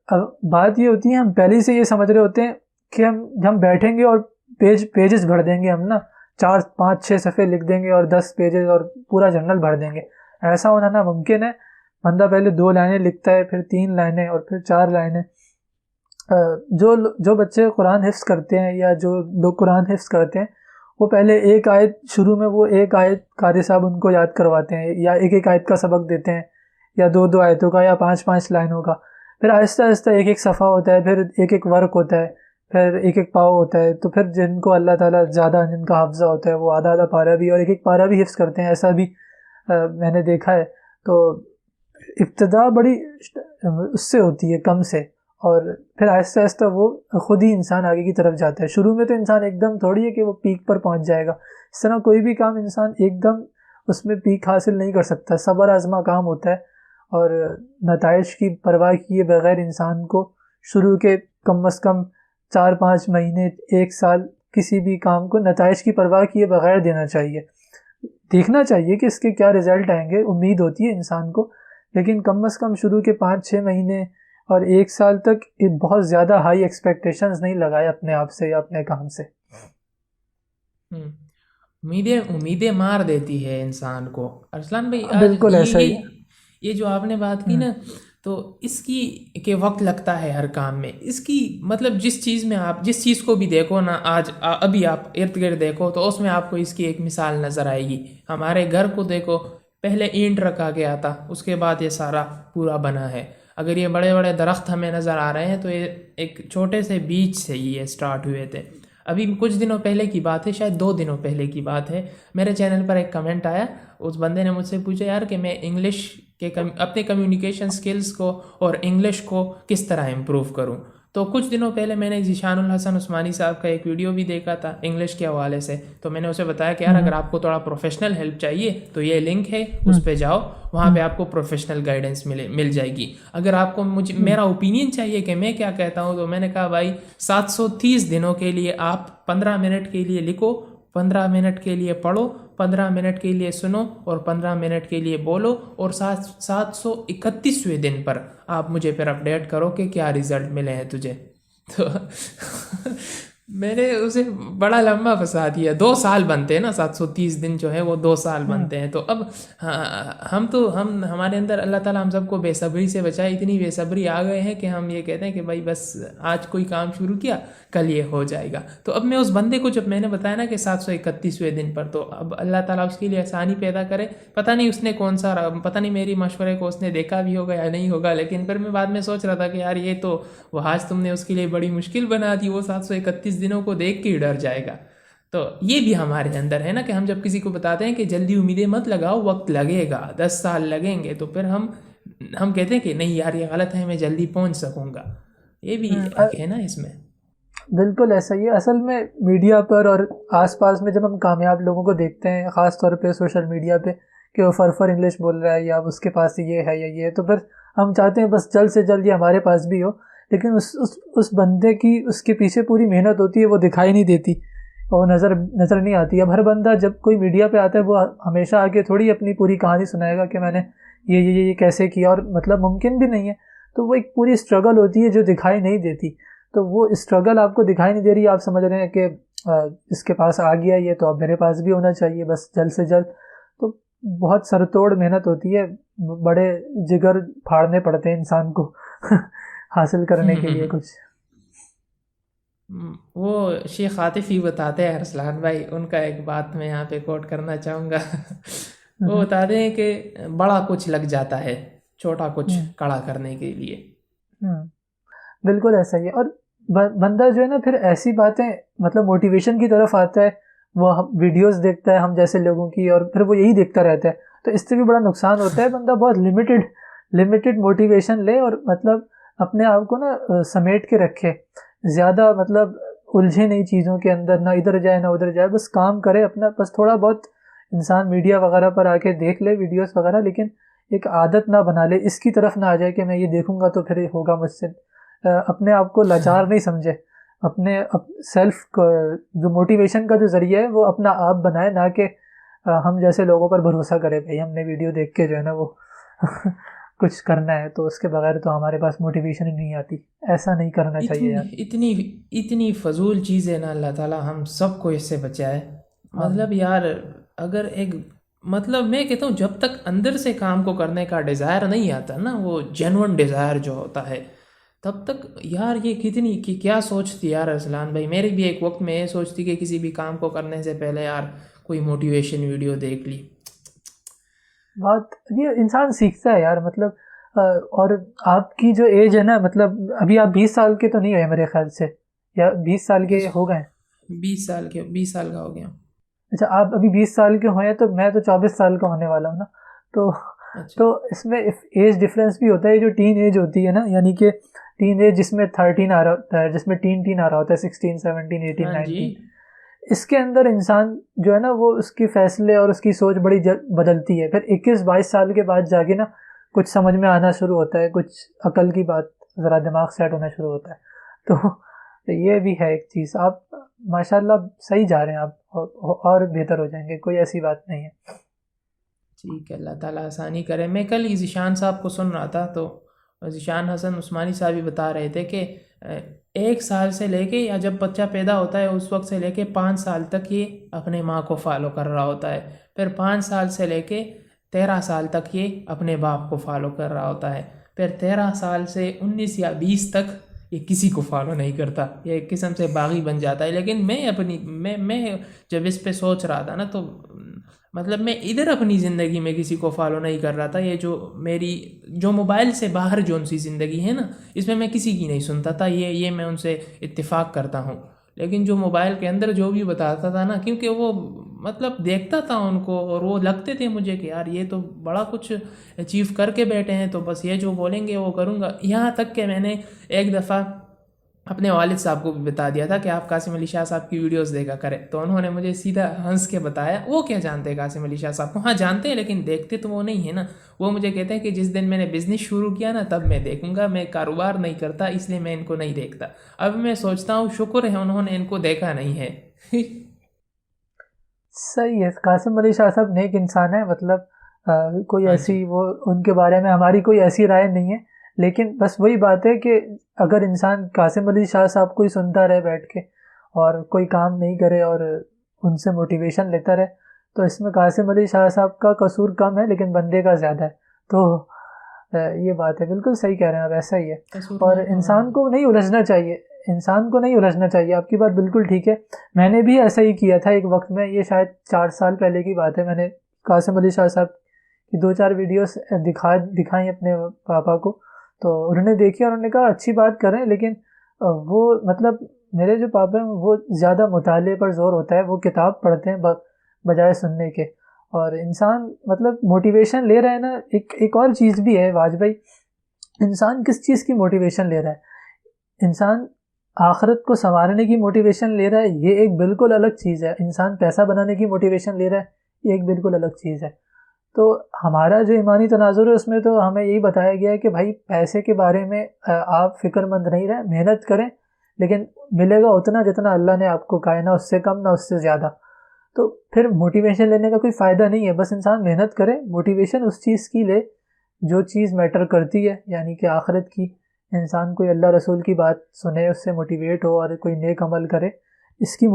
اب بات یہ ہوتی ہے، ہم پہلے سے یہ سمجھ رہے ہوتے ہیں کہ ہم بیٹھیں گے اور پیجز بھر دیں گے، ہم نا 4 5 6 صفحے لکھ دیں گے اور 10 پیجز اور پورا جرنل بھر دیں گے. ایسا ہونا ناممکن ہے. بندہ پہلے 2 لائنیں لکھتا ہے، پھر 3 لائنیں اور پھر 4 لائنیں. جو بچے قرآن حفظ کرتے ہیں یا جو لوگ قرآن حفظ کرتے ہیں، وہ پہلے ایک آیت، شروع میں وہ ایک آیت قاری صاحب ان کو یاد کرواتے ہیں، یا ایک آیت کا سبق دیتے ہیں، یا 2 آیتوں کا یا 5 لائنوں کا. پھر آہستہ آہستہ ایک صفحہ ہوتا ہے، پھر ایک ورک ہوتا ہے، پھر ایک پاؤ ہوتا ہے. تو پھر جن کو اللہ تعالیٰ زیادہ جن کا حفظہ ہوتا ہے وہ آدھا پارہ بھی اور ایک پارہ بھی حفظ کرتے ہیں. ایسا بھی میں نے دیکھا ہے. تو ابتدا بڑی اس سے ہوتی ہے، کم سے، اور پھر آہستہ آہستہ وہ خود ہی انسان آگے کی طرف جاتا ہے. شروع میں تو انسان ایک دم تھوڑی ہے کہ وہ پیک پر پہنچ جائے گا. اس طرح کوئی بھی کام انسان ایک دم اس میں پیک حاصل نہیں کر سکتا. صبر آزما کام ہوتا ہے، اور نتائج کی پرواہ کیے بغیر انسان کو شروع کے کم از کم 4-5 مہینے 1 سال کسی بھی کام کو نتائج کی پرواہ کیے بغیر دینا چاہیے. دیکھنا چاہیے کہ اس کے کیا رزلٹ آئیں گے، امید ہوتی ہے انسان کو، لیکن کم از کم شروع کے 5-6 مہینے اور 1 سال تک بہت زیادہ ہائی ایکسپیکٹیشنز نہیں لگائے اپنے آپ سے یا اپنے کام سے. امیدیں مار دیتی ہے انسان کو. ارسلان بھائی، بالکل ایسا ہی. یہ جو آپ نے بات کی نا، تو اس کی کہ وقت لگتا ہے ہر کام میں. اس کی مطلب جس چیز کو بھی دیکھو نا، ابھی آپ ارد گرد دیکھو تو اس میں آپ کو اس کی ایک مثال نظر آئے گی. ہمارے گھر کو دیکھو، پہلے اینٹ رکھا گیا تھا، اس کے بعد یہ سارا پورا بنا ہے. اگر یہ بڑے بڑے درخت ہمیں نظر آ رہے ہیں تو یہ ایک چھوٹے سے بیج سے ہی یہ سٹارٹ ہوئے تھے. ابھی کچھ دنوں پہلے کی بات ہے، شاید 2 دنوں پہلے کی بات ہے، میرے چینل پر ایک کمنٹ آیا. اس بندے نے مجھ سے پوچھا، یار کہ میں انگلش کے اپنے کمیونیکیشن سکلز کو اور انگلش کو کس طرح امپروو کروں. تو کچھ دنوں پہلے میں نے ذیشان الحسن عثمانی صاحب کا ایک ویڈیو بھی دیکھا تھا انگلش کے حوالے سے. تو میں نے اسے بتایا کہ یار اگر آپ کو تھوڑا پروفیشنل ہیلپ چاہیے تو یہ لنک ہے، اس پہ جاؤ، وہاں پہ آپ کو پروفیشنل گائیڈنس مل جائے گی. اگر آپ کو میرا اوپینین چاہیے کہ میں کیا کہتا ہوں، تو میں نے کہا بھائی 730 دنوں کے لیے آپ 15 منٹ کے لیے لکھو، 15 منٹ کے لیے پڑھو، 15 منٹ کے لیے سنو اور 15 منٹ کے لیے بولو، اور 731ویں دن پر آپ مجھے پھر اپڈیٹ کرو کہ کیا رزلٹ ملے ہیں تجھے. تو میں نے اسے بڑا لمبا پھنسا دیا. 2 سال بنتے ہیں نا، 730 دن جو ہے وہ 2 سال بنتے ہیں. تو اب ہم ہمارے اندر اللہ تعالیٰ ہم سب کو بے صبری سے بچائے. اتنی بے صبری آ گئے ہیں کہ ہم یہ کہتے ہیں کہ بھائی بس آج کوئی کام شروع کیا، کل یہ ہو جائے گا. تو اب میں اس بندے کو، جب میں نے بتایا نا کہ 731ویں دن پر، تو اب اللہ تعالیٰ اس کے لیے آسانی پیدا کرے. پتہ نہیں اس نے پتہ نہیں میری مشورے کو اس نے دیکھا بھی ہوگا یا نہیں ہوگا، لیکن پھر میں بعد میں سوچ رہا تھا کہ یار یہ تو وہ آج تم نے اس کے لیے بڑی مشکل بنا دی، وہ 731 دنوں کو دیکھ کے ہی ڈر جائے گا. تو یہ بھی ہمارے اندر ہے نا کہ ہم جب کسی کو بتاتے ہیں کہ جلدی امیدیں مت لگاؤ، وقت لگے گا، 10 سال لگیں گے، تو پھر ہم کہتے ہیں کہ نہیں یار یہ غلط ہے، میں جلدی پہنچ سکوں گا. یہ بھی ہے نا اس میں. بالکل ایسا ہی ہے. اصل میں میڈیا پر اور آس پاس میں جب ہم کامیاب لوگوں کو دیکھتے ہیں خاص طور پہ سوشل میڈیا پہ کہ وہ فر انگلش بول رہا ہے یا اس کے پاس یہ ہے یا یہ ہے، تو پھر ہم چاہتے ہیں بس جلد سے جلد یہ ہمارے پاس بھی ہو. لیکن اس بندے کی اس کے پیچھے پوری محنت ہوتی ہے، وہ دکھائی نہیں دیتی اور نظر نہیں آتی. اب ہر بندہ جب کوئی میڈیا پہ آتا ہے وہ ہمیشہ آگے تھوڑی اپنی پوری کہانی سنائے گا کہ میں نے یہ کیسے کیا، اور مطلب ممکن بھی نہیں ہے. تو وہ ایک پوری اسٹرگل ہوتی ہے جو دکھائی نہیں دیتی. تو وہ اسٹرگل آپ کو دکھائی نہیں دے رہی، آپ سمجھ رہے ہیں کہ اس کے پاس آ گیا یہ تو اب میرے پاس بھی ہونا چاہیے بس جلد سے جلد. تو بہت سر توڑ محنت ہوتی ہے، بڑے جگر پھاڑنے پڑتے ہیں انسان کو حاصل کرنے کے لیے کچھ. وہ شیخ عاطف ہی بتاتے ہیں ارسلان بھائی، ان کا ایک بات میں یہاں پہ کوٹ کرنا چاہوں گا. وہ بتاتے ہیں کہ بڑا کچھ لگ جاتا ہے چھوٹا کچھ کڑا کرنے کے لیے. بالکل ایسا ہی ہے. اور بندہ جو ہے نا پھر ایسی باتیں مطلب موٹیویشن کی طرف آتا ہے، وہ ویڈیوز دیکھتا ہے ہم جیسے لوگوں کی اور پھر وہ یہی دیکھتا رہتا ہے. تو اس سے بھی بڑا نقصان ہوتا ہے. بندہ بہت لمیٹڈ موٹیویشن لے اور مطلب اپنے آپ کو نا سمیٹ کے رکھے، زیادہ مطلب الجھے نہیں چیزوں کے اندر، نہ ادھر جائے نہ ادھر جائے، بس کام کرے اپنا. بس تھوڑا بہت انسان میڈیا وغیرہ پر آ کے دیکھ لے ویڈیوز وغیرہ، لیکن ایک عادت نہ بنا لے، اس کی طرف نہ آ جائے کہ میں یہ دیکھوں گا تو پھر ہوگا مجھ سے. اپنے آپ کو لاچار نہیں سمجھے، اپنے سیلف جو موٹیویشن کا جو ذریعہ ہے وہ اپنا آپ بنائے، نہ کہ ہم جیسے لوگوں پر بھروسہ کرے بھائی ہم نے ویڈیو دیکھ کے جو ہے نا وہ کچھ کرنا ہے تو اس کے بغیر تو ہمارے پاس موٹیویشن ہی نہیں آتی. ایسا نہیں کرنا چاہیے یار. اتنی فضول چیزیں نا اللہ تعالیٰ ہم سب کو اس سے بچائے. مطلب یار اگر ایک مطلب میں کہتا ہوں جب تک اندر سے کام کو کرنے کا ڈیزائر نہیں آتا نا، وہ جینون ڈیزائر جو ہوتا ہے، تب تک یار یہ کیا سوچتی یار ارسلان بھائی. میری بھی ایک وقت میں یہ سوچتی کہ کسی بھی کام کو کرنے سے پہلے یار کوئی موٹیویشن ویڈیو دیکھ لی. بات یہ انسان سیکھتا ہے یار. مطلب اور آپ کی جو ایج ہے نا، مطلب ابھی آپ 20 سال کے تو نہیں ہوئے میرے خیال سے، یا 20 سال کے ہو گئے؟ 20 سال کا ہو گیا. اچھا آپ ابھی 20 سال کے ہوئے ہیں، تو میں تو 24 سال کا ہونے والا ہوں نا. تو اس میں ایج ڈفرینس بھی ہوتا ہے. جو ٹین ایج ہوتی ہے نا، یعنی کہ ٹین ایج جس میں 13 آ رہا ہوتا ہے، جس میں ٹین آ رہا ہوتا ہے، 16 17 18 19، اس کے اندر انسان جو ہے نا وہ اس کے فیصلے اور اس کی سوچ بڑی بدلتی ہے. پھر 21-22 سال کے بعد جا کے نا کچھ سمجھ میں آنا شروع ہوتا ہے، کچھ عقل کی بات، ذرا دماغ سیٹ ہونا شروع ہوتا ہے. تو یہ بھی ہے ایک چیز. آپ ماشاءاللہ صحیح جا رہے ہیں، آپ اور بہتر ہو جائیں گے، کوئی ایسی بات نہیں ہے. ٹھیک ہے، اللہ تعالیٰ آسانی کرے. میں کل ذیشان صاحب کو سن رہا تھا تو ذیشان حسن عثمانی صاحب بھی بتا رہے تھے کہ 1 سال سے لے کے، یا جب بچہ پیدا ہوتا ہے اس وقت سے لے کے 5 سال تک یہ اپنے ماں کو فالو کر رہا ہوتا ہے. پھر 5 سال سے لے کے 13 سال تک یہ اپنے باپ کو فالو کر رہا ہوتا ہے. پھر 13 سال سے 19 یا 20 تک یہ کسی کو فالو نہیں کرتا، یہ ایک قسم سے باغی بن جاتا ہے. لیکن میں جب اس پہ سوچ رہا تھا نا، تو مطلب میں ادھر اپنی زندگی میں کسی کو فالو نہیں کر رہا تھا. یہ جو موبائل سے باہر جو ان سی زندگی ہے نا، اس میں کسی کی نہیں سنتا تھا. یہ میں ان سے اتفاق کرتا ہوں. لیکن جو موبائل کے اندر جو بھی بتاتا تھا نا، کیونکہ وہ مطلب دیکھتا تھا ان کو اور وہ لگتے تھے مجھے کہ یار یہ تو بڑا کچھ اچیو کر کے بیٹھے ہیں، تو بس یہ جو بولیں گے وہ کروں گا. یہاں تک کہ میں نے ایک دفعہ اپنے والد صاحب کو بھی بتا دیا تھا کہ آپ قاسم علی شاہ صاحب کی ویڈیوز دیکھا کریں. تو انہوں نے مجھے سیدھا ہنس کے بتایا وہ کیا جانتے ہیں قاسم علی شاہ صاحب کو. ہاں جانتے ہیں لیکن دیکھتے تو وہ نہیں ہے نا. وہ مجھے کہتے ہیں کہ جس دن میں نے بزنس شروع کیا نا تب میں دیکھوں گا، میں کاروبار نہیں کرتا اس لیے میں ان کو نہیں دیکھتا. اب میں سوچتا ہوں شکر ہے انہوں نے ان کو دیکھا نہیں ہے. صحیح ہے. قاسم علی شاہ صاحب نیک انسان ہے. مطلب کوئی ایسی وہ ان کے بارے میں ہماری کوئی ایسی رائے نہیں ہے. لیکن بس وہی بات ہے کہ اگر انسان قاسم علی شاہ صاحب کو ہی سنتا رہے بیٹھ کے اور کوئی کام نہیں کرے اور ان سے موٹیویشن لیتا رہے، تو اس میں قاسم علی شاہ صاحب کا قصور کم ہے لیکن بندے کا زیادہ ہے. تو یہ بات ہے، بالکل صحیح کہہ رہے ہیں آپ، ایسا ہی ہے. اور انسان کو نہیں الجھنا چاہیے. آپ کی بات بالکل ٹھیک ہے. میں نے بھی ایسا ہی کیا تھا ایک وقت میں. یہ شاید 4 سال پہلے کی بات ہے. میں نے قاسم علی شاہ صاحب کی 2-4 ویڈیوز دکھائیں اپنے پاپا کو، تو انہوں نے دیکھی اور انہوں نے کہا اچھی بات کر رہے ہیں، لیکن وہ مطلب میرے جو پاپا ہیں وہ زیادہ مطالعے پر زور ہوتا ہے، وہ کتاب پڑھتے ہیں بجائے سننے کے. اور انسان مطلب موٹیویشن لے رہا ہے نا. ایک اور چیز بھی ہے واج بھائی، انسان کس چیز کی موٹیویشن لے رہا ہے. انسان آخرت کو سنوارنے کی موٹیویشن لے رہا ہے یہ ایک بالکل الگ چیز ہے، انسان پیسہ بنانے کی موٹیویشن لے رہا ہے یہ ایک بالکل الگ چیز ہے۔ تو ہمارا جو ایمانی تناظر ہے اس میں تو ہمیں یہی بتایا گیا ہے کہ بھائی پیسے کے بارے میں آپ فکر مند نہیں رہیں، محنت کریں، لیکن ملے گا اتنا جتنا اللہ نے آپ کو کہا ہے، نہ اس سے کم نہ اس سے زیادہ۔ تو پھر موٹیویشن لینے کا کوئی فائدہ نہیں ہے، بس انسان محنت کرے، موٹیویشن اس چیز کی لے جو چیز میٹر کرتی ہے، یعنی کہ آخرت کی۔ انسان کوئی اللہ رسول کی بات سنے، اس سے موٹیویٹ ہو اور کوئی نیک عمل کرے، اس کی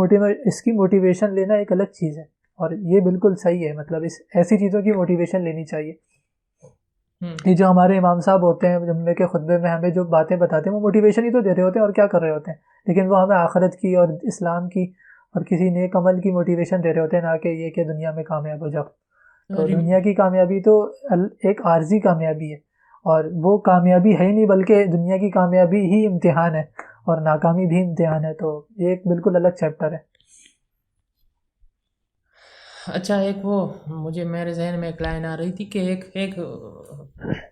موٹیویشن لینا ایک الگ چیز ہے، اور یہ بالکل صحیح ہے، مطلب ایسی چیزوں کی موٹیویشن لینی چاہیے۔ یہ جو ہمارے امام صاحب ہوتے ہیں جمعے کے خطبے میں ہمیں جو باتیں بتاتے ہیں وہ موٹیویشن ہی تو دے رہے ہوتے ہیں اور کیا کر رہے ہوتے ہیں، لیکن وہ ہمیں آخرت کی اور اسلام کی اور کسی نیک عمل کی موٹیویشن دے رہے ہوتے ہیں، نہ کہ یہ کہ دنیا میں کامیاب ہو جاؤ۔ تو دنیا کی کامیابی تو ایک عارضی کامیابی ہے، اور وہ کامیابی ہے ہی نہیں، بلکہ دنیا کی کامیابی ہی امتحان ہے اور ناکامی بھی امتحان ہے، تو یہ ایک بالکل الگ چیپٹر ہے۔ اچھا، ایک وہ مجھے میرے ذہن میں ایک لائن آ رہی تھی کہ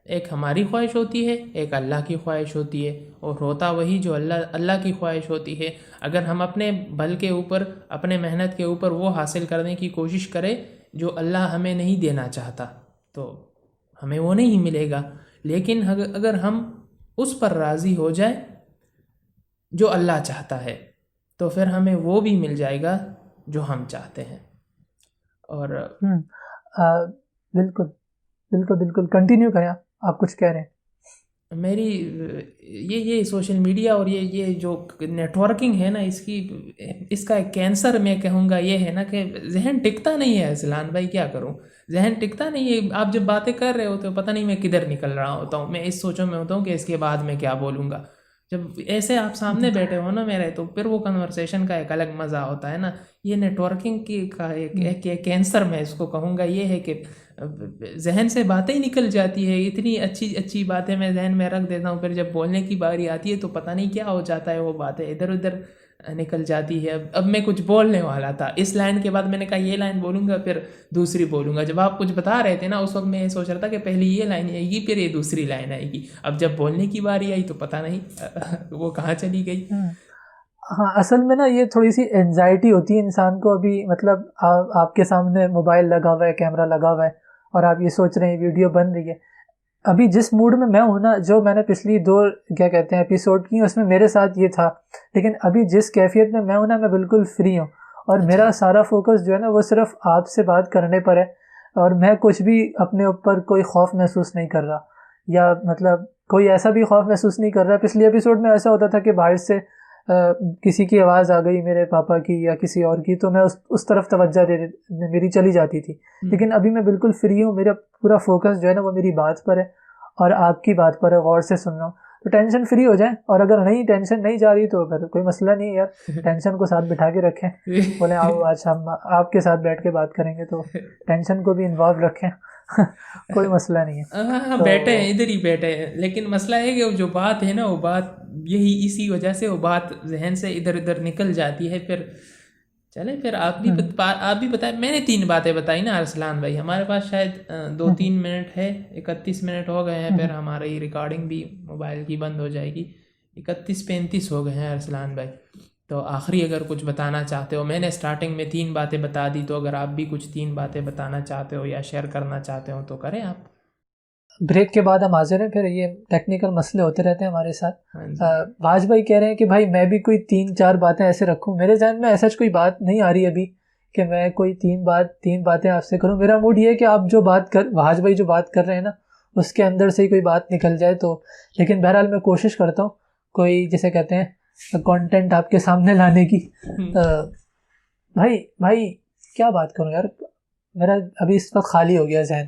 ایک ہماری خواہش ہوتی ہے، ایک اللہ کی خواہش ہوتی ہے، اور ہوتا وہی جو اللہ کی خواہش ہوتی ہے۔ اگر ہم اپنے بل کے اوپر، اپنے محنت کے اوپر وہ حاصل کرنے کی کوشش کریں جو اللہ ہمیں نہیں دینا چاہتا، تو ہمیں وہ نہیں ملے گا۔ لیکن اگر ہم اس پر راضی ہو جائیں جو اللہ چاہتا ہے، تو پھر ہمیں وہ بھی مل جائے گا جو ہم چاہتے ہیں۔ اور بالکل بالکل بالکل، کنٹینیو کریں، آپ کچھ کہہ رہے ہیں۔ میری یہ سوشل میڈیا اور یہ جو نیٹ ورکنگ ہے نا، اس کا ایک کینسر میں کہوں گا یہ ہے نا کہ ذہن ٹکتا نہیں ہے۔ اصلان بھائی کیا کروں، ذہن ٹکتا نہیں ہے۔ آپ جب باتیں کر رہے ہوتے ہو پتہ نہیں میں کدھر نکل رہا ہوتا ہوں، میں اس سوچوں میں ہوتا ہوں کہ اس کے بعد میں کیا بولوں گا۔ جب ایسے آپ سامنے بیٹھے ہو نا میرے، تو پھر وہ کنورسیشن کا ایک الگ مزہ ہوتا ہے نا۔ یہ نیٹ ورکنگ کا ایک کینسر میں اس کو کہوں گا یہ ہے کہ ذہن سے باتیں ہی نکل جاتی ہے، اتنی اچھی اچھی باتیں میں ذہن میں رکھ دیتا ہوں، پھر جب بولنے کی باری آتی ہے تو پتہ نہیں کیا ہو جاتا ہے، وہ باتیں ادھر ادھر نکل جاتی ہے۔ اب میں کچھ بولنے والا تھا، اس لائن کے بعد میں نے کہا یہ لائن بولوں گا پھر دوسری بولوں گا۔ جب آپ کچھ بتا رہے تھے نا اس وقت میں یہ سوچ رہا تھا کہ پہلی یہ لائن آئے گی پھر یہ دوسری لائن آئے گی، اب جب بولنے کی باری آئی تو پتہ نہیں وہ کہاں چلی گئی۔ ہاں، اصل میں نا یہ تھوڑی سی انزائٹی ہوتی ہے انسان کو۔ ابھی مطلب آپ کے سامنے موبائل لگا ہوا ہے، کیمرہ لگا ہوا ہے، اور آپ یہ سوچ رہے ہیں ویڈیو بن رہی ہے۔ ابھی جس موڈ میں ہوں نا، جو میں نے پچھلی 2 ایپیسوڈ کی اس میں میرے ساتھ یہ تھا، لیکن ابھی جس کیفیت میں ہوں نا میں بالکل فری ہوں، اور میرا سارا فوکس جو ہے نا وہ صرف آپ سے بات کرنے پر ہے، اور میں کچھ بھی اپنے اوپر کوئی خوف محسوس نہیں کر رہا، یا مطلب کوئی ایسا بھی خوف محسوس نہیں کر رہا۔ پچھلی ایپیسوڈ میں ایسا ہوتا تھا کہ باہر سے کسی کی آواز آ گئی، میرے پاپا کی یا کسی اور کی، تو میں اس طرف توجہ میری چلی جاتی تھی، لیکن ابھی میں بالکل فری ہوں، میرا پورا فوکس جو ہے نا وہ میری بات پر ہے اور آپ کی بات پر ہے، غور سے سن رہا ہوں۔ تو ٹینشن فری ہو جائیں، اور اگر ٹینشن نہیں جا رہی تو پھر کوئی مسئلہ نہیں ہے یار، ٹینشن کو ساتھ بٹھا کے رکھیں، بولیں آؤ آج ہم آپ کے ساتھ بیٹھ کے بات کریں گے، تو ٹینشن کو بھی انوالو رکھیں کوئی مسئلہ نہیں ہے۔ ہاں بیٹھے ہیں، ادھر ہی بیٹھے ہیں، لیکن مسئلہ ہے کہ جو بات ہے نا وہ بات یہی اسی وجہ سے وہ بات ذہن سے ادھر ادھر نکل جاتی ہے۔ پھر چلیں، پھر آپ بھی بتائیں۔ میں نے 3 باتیں بتائی نا ارسلان بھائی، ہمارے پاس شاید 2-3 منٹ ہے، 31 منٹ ہو گئے ہیں، پھر ہماری ریکارڈنگ بھی موبائل کی بند ہو جائے گی۔ 31-35 ہو گئے ہیں ارسلان بھائی، تو آخری اگر کچھ بتانا چاہتے ہو، میں نے سٹارٹنگ میں 3 باتیں بتا دی، تو اگر آپ بھی کچھ 3 باتیں بتانا چاہتے ہو یا شیئر کرنا چاہتے ہو تو کریں آپ۔ بریک کے بعد ہم حاضر ہیں، پھر یہ ٹیکنیکل مسئلے ہوتے رہتے ہیں ہمارے ساتھ۔ باج بھائی کہہ رہے ہیں کہ بھائی میں بھی کوئی 3-4 باتیں ایسے رکھوں، میرے ذہن میں ایسا کوئی بات نہیں آ رہی ابھی کہ میں کوئی 3 باتیں آپ سے کروں۔ میرا موڈ یہ ہے کہ آپ جو باج بھائی جو بات کر رہے ہیں نا اس کے اندر سے ہی کوئی بات نکل جائے تو، لیکن بہرحال میں کوشش کرتا ہوں کوئی جسے کہتے ہیں کانٹینٹ آپ کے سامنے لانے کی۔ بھائی کیا بات کروں یار، میرا ابھی اس وقت خالی ہو گیا ذہن۔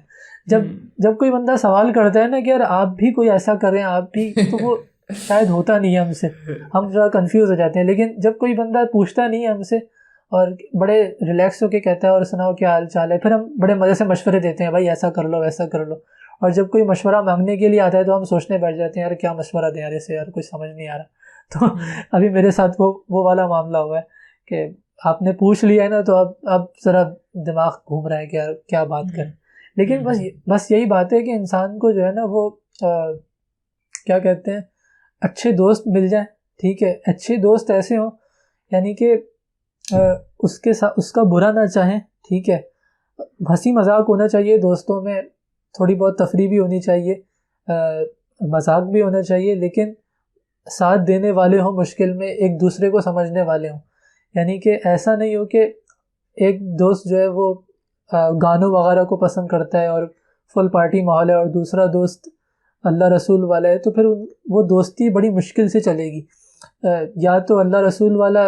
جب کوئی بندہ سوال کرتا ہے نا کہ یار آپ بھی کوئی ایسا کریں آپ بھی، تو وہ شاید ہوتا نہیں ہے ہم سے، ہم ذرا کنفیوز ہو جاتے ہیں۔ لیکن جب کوئی بندہ پوچھتا نہیں ہے ہم سے اور بڑے ریلیکس ہو کے کہتا ہے اور سناؤ کیا حال چال ہے، پھر ہم بڑے مزے سے مشورے دیتے ہیں، بھائی ایسا کر لو ویسا کر لو۔ اور جب کوئی مشورہ مانگنے کے لیے آتا ہے تو ہم سوچنے بیٹھ جاتے ہیں یار کیا مشورہ دیں، یار اسے یار کچھ سمجھ نہیں آ رہا۔ تو ابھی میرے ساتھ وہ والا معاملہ ہوا ہے کہ آپ نے پوچھ لیا ہے نا، تو اب ذرا دماغ گھوم رہا ہے کہ یار کیا بات کریں۔ لیکن بس یہی بات ہے کہ انسان کو جو ہے نا وہ کیا کہتے ہیں، اچھے دوست مل جائیں ٹھیک ہے. اچھے دوست ایسے ہوں یعنی کہ اس کے ساتھ اس کا برا نہ چاہیں. ٹھیک ہے, ہنسی مذاق ہونا چاہیے دوستوں میں, تھوڑی بہت تفریح بھی ہونی چاہیے, مذاق بھی ہونا چاہیے, لیکن ساتھ دینے والے ہوں مشکل میں, ایک دوسرے کو سمجھنے والے ہوں. یعنی کہ ایسا نہیں ہو کہ ایک دوست جو ہے وہ گانوں وغیرہ کو پسند کرتا ہے اور فل پارٹی ماحول ہے, اور دوسرا دوست اللہ رسول والا ہے, تو پھر وہ دوستی بڑی مشکل سے چلے گی. یا تو اللہ رسول والا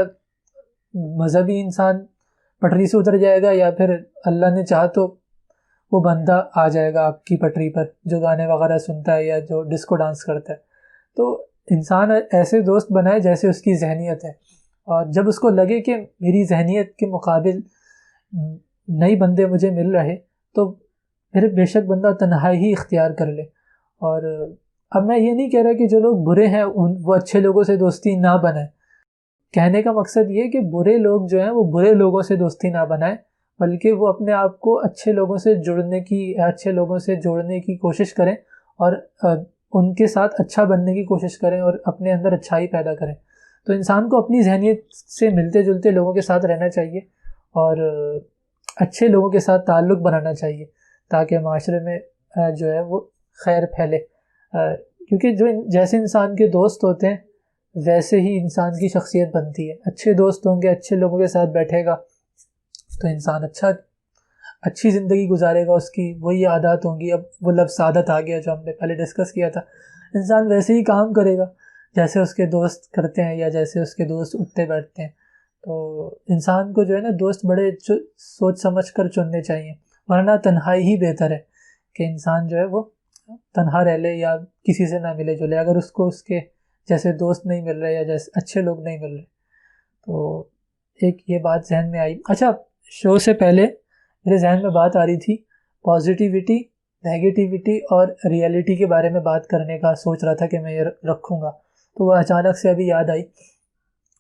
مذہبی انسان پٹری سے اتر جائے گا, یا پھر اللہ نے چاہا تو وہ بندہ آ جائے گا آپ کی پٹری پر جو گانے وغیرہ سنتا ہے یا جو ڈسکو ڈانس کرتا ہے. تو انسان ایسے دوست بنائے جیسے اس کی ذہنیت ہے, اور جب اس کو لگے کہ میری ذہنیت کے مقابل نئی بندے مجھے مل رہے تو پھر بے شک بندہ تنہائی ہی اختیار کر لے. اور اب میں یہ نہیں کہہ رہا کہ جو لوگ برے ہیں وہ اچھے لوگوں سے دوستی نہ بنائیں. کہنے کا مقصد یہ کہ برے لوگ جو ہیں وہ برے لوگوں سے دوستی نہ بنائیں, بلکہ وہ اپنے آپ کو اچھے لوگوں سے جوڑنے کی کوشش کریں, اور ان کے ساتھ اچھا بننے کی کوشش کریں, اور اپنے اندر اچھائی پیدا کریں. تو انسان کو اپنی ذہنیت سے ملتے جلتے لوگوں کے ساتھ رہنا چاہیے, اور اچھے لوگوں کے ساتھ تعلق بنانا چاہیے, تاکہ معاشرے میں جو ہے وہ خیر پھیلے. کیونکہ جیسے انسان کے دوست ہوتے ہیں ویسے ہی انسان کی شخصیت بنتی ہے. اچھے دوست ہوں گے, اچھے لوگوں کے ساتھ بیٹھے گا تو انسان اچھی زندگی گزارے گا, اس کی وہی عادات ہوں گی. اب وہ لفظ عادت آ گیا جو ہم نے پہلے ڈسکس کیا تھا. انسان ویسے ہی کام کرے گا جیسے اس کے دوست کرتے ہیں, یا جیسے اس کے دوست اٹھتے بیٹھتے ہیں. تو انسان کو جو ہے نا دوست بڑے سوچ سمجھ کر چننے چاہیے, ورنہ تنہائی ہی بہتر ہے کہ انسان جو ہے وہ تنہا رہ لے یا کسی سے نہ ملے جلے, اگر اس کو اس کے جیسے دوست نہیں مل رہے یا جیسے اچھے لوگ نہیں مل رہے. تو ایک یہ بات ذہن میں آئی. اچھا, شو سے پہلے میرے ذہن میں بات آ رہی تھی پازیٹیوٹی, نیگیٹیوٹی اور ریئلٹی کے بارے میں بات کرنے کا سوچ رہا تھا کہ میں یہ رکھوں گا, تو وہ اچانک سے ابھی یاد آئی.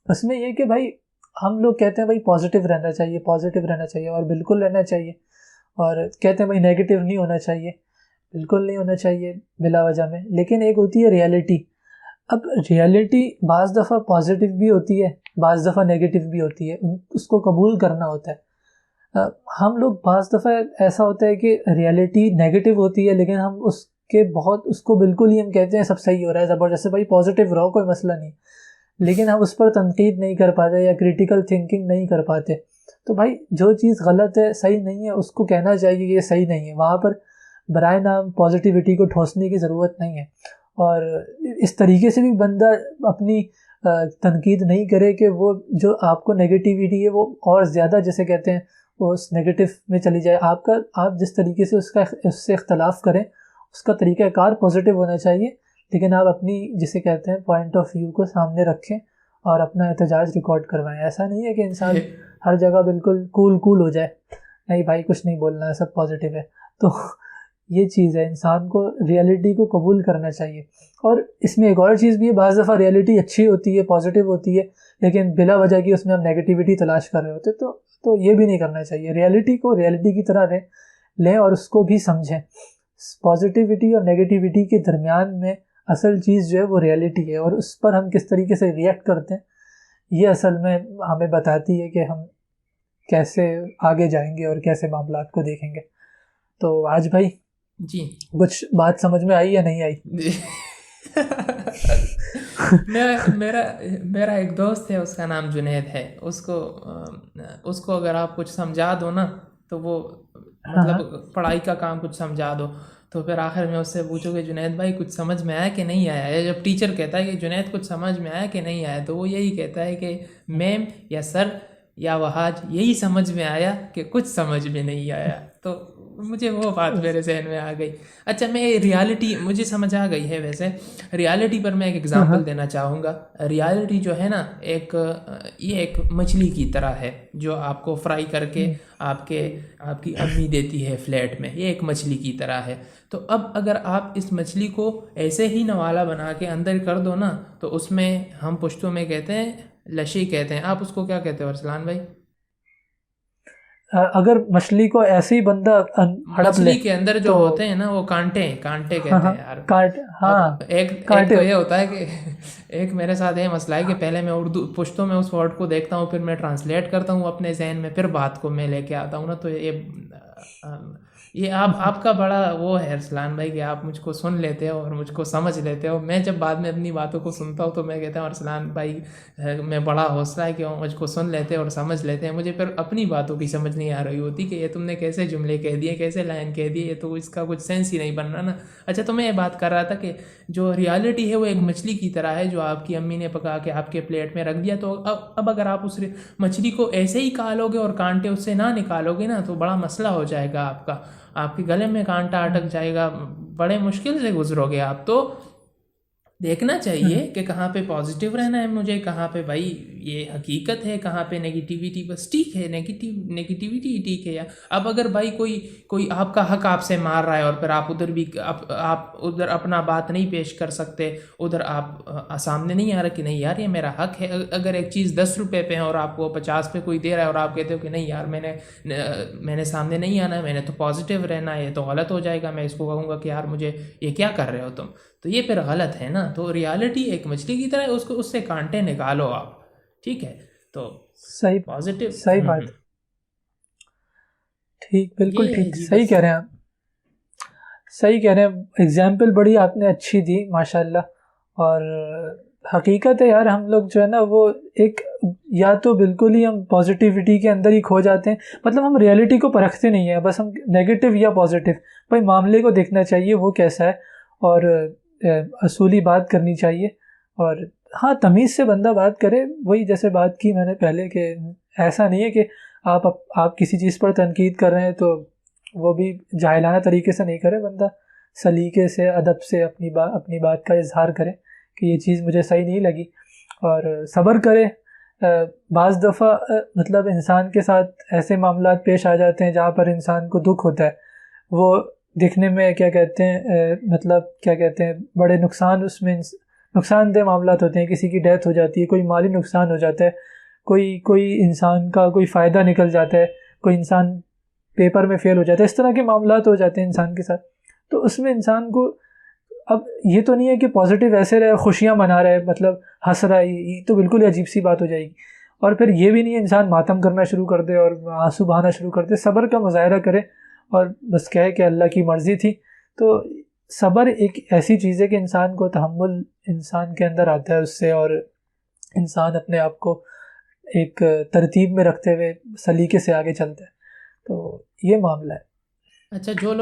اس میں یہ کہ بھائی ہم لوگ کہتے ہیں بھائی پازیٹیو رہنا چاہیے, پازیٹیو رہنا چاہیے, اور بالکل رہنا چاہیے, اور کہتے ہیں بھائی نیگیٹیو نہیں ہونا چاہیے, بالکل نہیں ہونا چاہیے بلا وجہ میں. لیکن ایک ہوتی ہے ریئلٹی. اب ریئلٹی بعض دفعہ پازیٹیو بھی ہوتی ہے, بعض دفعہ نیگیٹیو بھی ہوتی ہے, اس کو قبول کرنا ہوتا ہے. ہم لوگ بعض دفعہ ایسا ہوتا ہے کہ ریئلٹی نیگیٹیو ہوتی ہے, لیکن ہم اس کو بالکل ہی ہم کہتے ہیں سب صحیح ہو رہا ہے, زبردست بھائی پازیٹیو رہو, کوئی مسئلہ نہیں, لیکن ہم اس پر تنقید نہیں کر پاتے یا کریٹیکل تھنکنگ نہیں کر پاتے. تو بھائی جو چیز غلط ہے, صحیح نہیں ہے, اس کو کہنا چاہیے کہ یہ صحیح نہیں ہے. وہاں پر برائے نام پازیٹیوٹی کو ٹھوسنے کی ضرورت نہیں ہے, اور اس طریقے سے بھی بندہ اپنی تنقید نہیں کرے کہ وہ جو آپ کو نیگیٹیوٹی ہے وہ اور زیادہ جیسے کہتے ہیں وہ اس نیگیٹو میں چلی جائے. آپ جس طریقے سے اس سے اختلاف کریں, اس کا طریقہ کار پازیٹیو ہونا چاہیے, لیکن آپ اپنی جسے کہتے ہیں پوائنٹ آف ویو کو سامنے رکھیں اور اپنا احتجاج ریکارڈ کروائیں. ایسا نہیں ہے کہ انسان ہر جگہ بالکل کول ہو جائے, نہیں بھائی کچھ نہیں بولنا ہے, سب پازیٹیو ہے. تو یہ چیز ہے, انسان کو ریئلٹی کو قبول کرنا چاہیے. اور اس میں ایک اور چیز بھی ہے, بعض دفعہ ریئلٹی اچھی ہوتی ہے, پازیٹیو ہوتی ہے, لیکن بلا وجہ کی اس میں ہم نیگیٹیوٹی تلاش کر رہے ہوتے, تو یہ بھی نہیں کرنا چاہیے. ریئلٹی کو ریئلٹی کی طرح لیں اور اس کو بھی سمجھیں. پازیٹیوٹی اور نیگیٹیوٹی کے درمیان میں اصل چیز جو ہے وہ ریئلٹی ہے, اور اس پر ہم کس طریقے سے ریئیکٹ کرتے ہیں یہ اصل میں ہمیں بتاتی ہے کہ ہم کیسے آگے جائیں گے اور کیسے معاملات کو دیکھیں گے. تو آج بھائی جی کچھ بات سمجھ میں آئی یا نہیں آئی؟ میرا ایک دوست ہے, اس کا نام جنید ہے. اس کو اگر آپ کچھ سمجھا دو نا تو وہ مطلب پڑھائی کا کام کچھ سمجھا دو تو پھر آخر میں اس سے پوچھو کہ جنید بھائی کچھ سمجھ میں آیا کہ نہیں آیا. یا جب ٹیچر کہتا ہے کہ جنید کچھ سمجھ میں آیا کہ نہیں آیا, تو وہ یہی کہتا ہے کہ میم یا سر یا وہاج یہی سمجھ میں آیا کہ کچھ سمجھ میں نہیں آیا. تو مجھے وہ بات میرے ذہن میں آ گئی. اچھا, میں ریالٹی مجھے سمجھ آ گئی ہے. ویسے ریالٹی پر میں ایک ایگزامپل دینا چاہوں گا. ریالٹی جو ہے نا یہ ایک مچھلی کی طرح ہے جو آپ کو فرائی کر کے آپ کی امی دیتی ہے فلیٹ میں. یہ ایک مچھلی کی طرح ہے. تو اب اگر آپ اس مچھلی کو ایسے ہی نوالا بنا کے اندر کر دو نا تو اس میں ہم پشتو میں کہتے ہیں لشی کہتے ہیں. آپ اس کو کیا کہتے ہو ارسلان بھائی؟ اگر مچھلی کو ایسے ہی بندہ ہڑپ لے، مچھلی کے اندر جو ہوتے ہیں نا وہ کانٹے کہتے ہیں یار. ایک تو یہ ہوتا ہے کہ ایک میرے ساتھ یہ مسئلہ ہے کہ پہلے میں اردو پشتوں میں اس ورڈ کو دیکھتا ہوں، پھر میں ٹرانسلیٹ کرتا ہوں اپنے ذہن میں، پھر بات کو میں لے کے آتا ہوں نا. تو یہ آپ کا بڑا وہ ہے ارسلان بھائی کہ آپ مجھ کو سن لیتے ہو اور مجھ کو سمجھ لیتے ہو. میں جب بعد میں اپنی باتوں کو سنتا ہوں تو میں کہتا ہوں ارسلان بھائی میں بڑا حوصلہ ہے کہ وہ مجھ کو سن لیتے اور سمجھ لیتے ہیں. مجھے پھر اپنی باتوں کی سمجھ نہیں آ رہی ہوتی کہ یہ تم نے کیسے جملے کہہ دیے، کیسے لائن کہہ دیے، یہ تو اس کا کچھ سینس ہی نہیں بن رہا نا. اچھا تو میں یہ بات کر رہا تھا کہ جو ریالٹی ہے وہ ایک مچھلی کی طرح ہے جو آپ کی امی نے پکا کے آپ کے پلیٹ میں رکھ دیا. تو اب اگر آپ اس مچھلی کو ایسے ہی کھالو گے اور کانٹے اس سے نہ نکالو گے نا تو بڑا مسئلہ ہو جائے گا آپ کا. آپ کے گلے میں کانٹا اٹک جائے گا، بڑے مشکل سے گزرو گے آپ. تو دیکھنا چاہیے کہ کہاں پہ پازیٹیو رہنا ہے مجھے، کہاں پہ بھائی یہ حقیقت ہے، کہاں پہ نگیٹیوٹی. بس ٹھیک ہے نگیٹیوٹی ٹھیک ہے یار. اب اگر بھائی کوئی آپ کا حق آپ سے مار رہا ہے اور پھر آپ ادھر بھی آپ ادھر اپنا بات نہیں پیش کر سکتے، ادھر آپ سامنے نہیں آ رہا کہ نہیں یار یہ میرا حق ہے. اگر ایک چیز 10 روپے پہ ہے اور آپ کو 50 پہ کوئی دے رہا ہے اور آپ کہتے ہو کہ نہیں یار میں نے سامنے نہیں آنا ہے، میں نے تو پازیٹیو رہنا ہے، یہ تو غلط ہو جائے گا، میں اس کو کہوں گا کہ یار مجھے یہ کیا کر رہے ہو تم، تو یہ پھر غلط ہے نا. تو ریالٹی ایک مچھلی کی طرح ہے، اس سے کانٹے نکالو آپ. ٹھیک ہے تو صحیح پازیٹیو صحیح بات. ٹھیک بالکل ٹھیک، صحیح کہہ رہے ہیں آپ، صحیح کہہ رہے ہیں. ایگزامپل بڑی آپ نے اچھی دی ماشاء اللہ. اور حقیقت ہے یار ہم لوگ جو ہے نا وہ ایک یا تو بالکل ہی ہم پازیٹیوٹی کے اندر ہی کھو جاتے ہیں، مطلب ہم ریالٹی کو پرکھتے نہیں ہیں، بس ہم نیگیٹو یا پازیٹیو. بھائی معاملے کو دیکھنا چاہیے وہ کیسا ہے، اور اصولی بات کرنی چاہیے. اور ہاں تمیز سے بندہ بات کرے، وہی جیسے بات کی میں نے پہلے کہ ایسا نہیں ہے کہ آپ کسی چیز پر تنقید کر رہے ہیں تو وہ بھی جاہلانہ طریقے سے نہیں کرے، بندہ سلیقے سے ادب سے اپنی بات کا اظہار کرے کہ یہ چیز مجھے صحیح نہیں لگی، اور صبر کرے. بعض دفعہ مطلب انسان کے ساتھ ایسے معاملات پیش آ جاتے ہیں جہاں پر انسان کو دکھ ہوتا ہے، وہ دکھنے میں کیا کہتے ہیں بڑے اس میں نقصان دہ معاملات ہوتے ہیں. کسی کی ڈیتھ ہو جاتی ہے، کوئی مالی نقصان ہو جاتا ہے، کوئی انسان کا کوئی فائدہ نکل جاتا ہے، کوئی انسان پیپر میں فیل ہو جاتا ہے، اس طرح کے معاملات ہو جاتے ہیں انسان کے ساتھ. تو اس میں انسان کو اب یہ تو نہیں ہے کہ پازیٹیو ایسے رہے، خوشیاں منا رہے، مطلب ہنس رہا ہے، یہ تو بالکل ہی عجیب سی بات ہو جائے گی. اور پھر یہ بھی نہیں ہے انسان ماتم کرنا شروع کر دے اور آنسو بہانا شروع کر دے. صبر کا مظاہرہ کرے اور بس کہے کہ اللہ کی مرضی تھی. تو صبر ایک ایسی چیز ہے کہ انسان کو تحمل انسان کے اندر آتا ہے اس سے، اور انسان اپنے آپ کو ایک ترتیب میں رکھتے ہوئے سلیقے سے آگے چلتا ہے. تو یہ معاملہ ہے. اچھا جو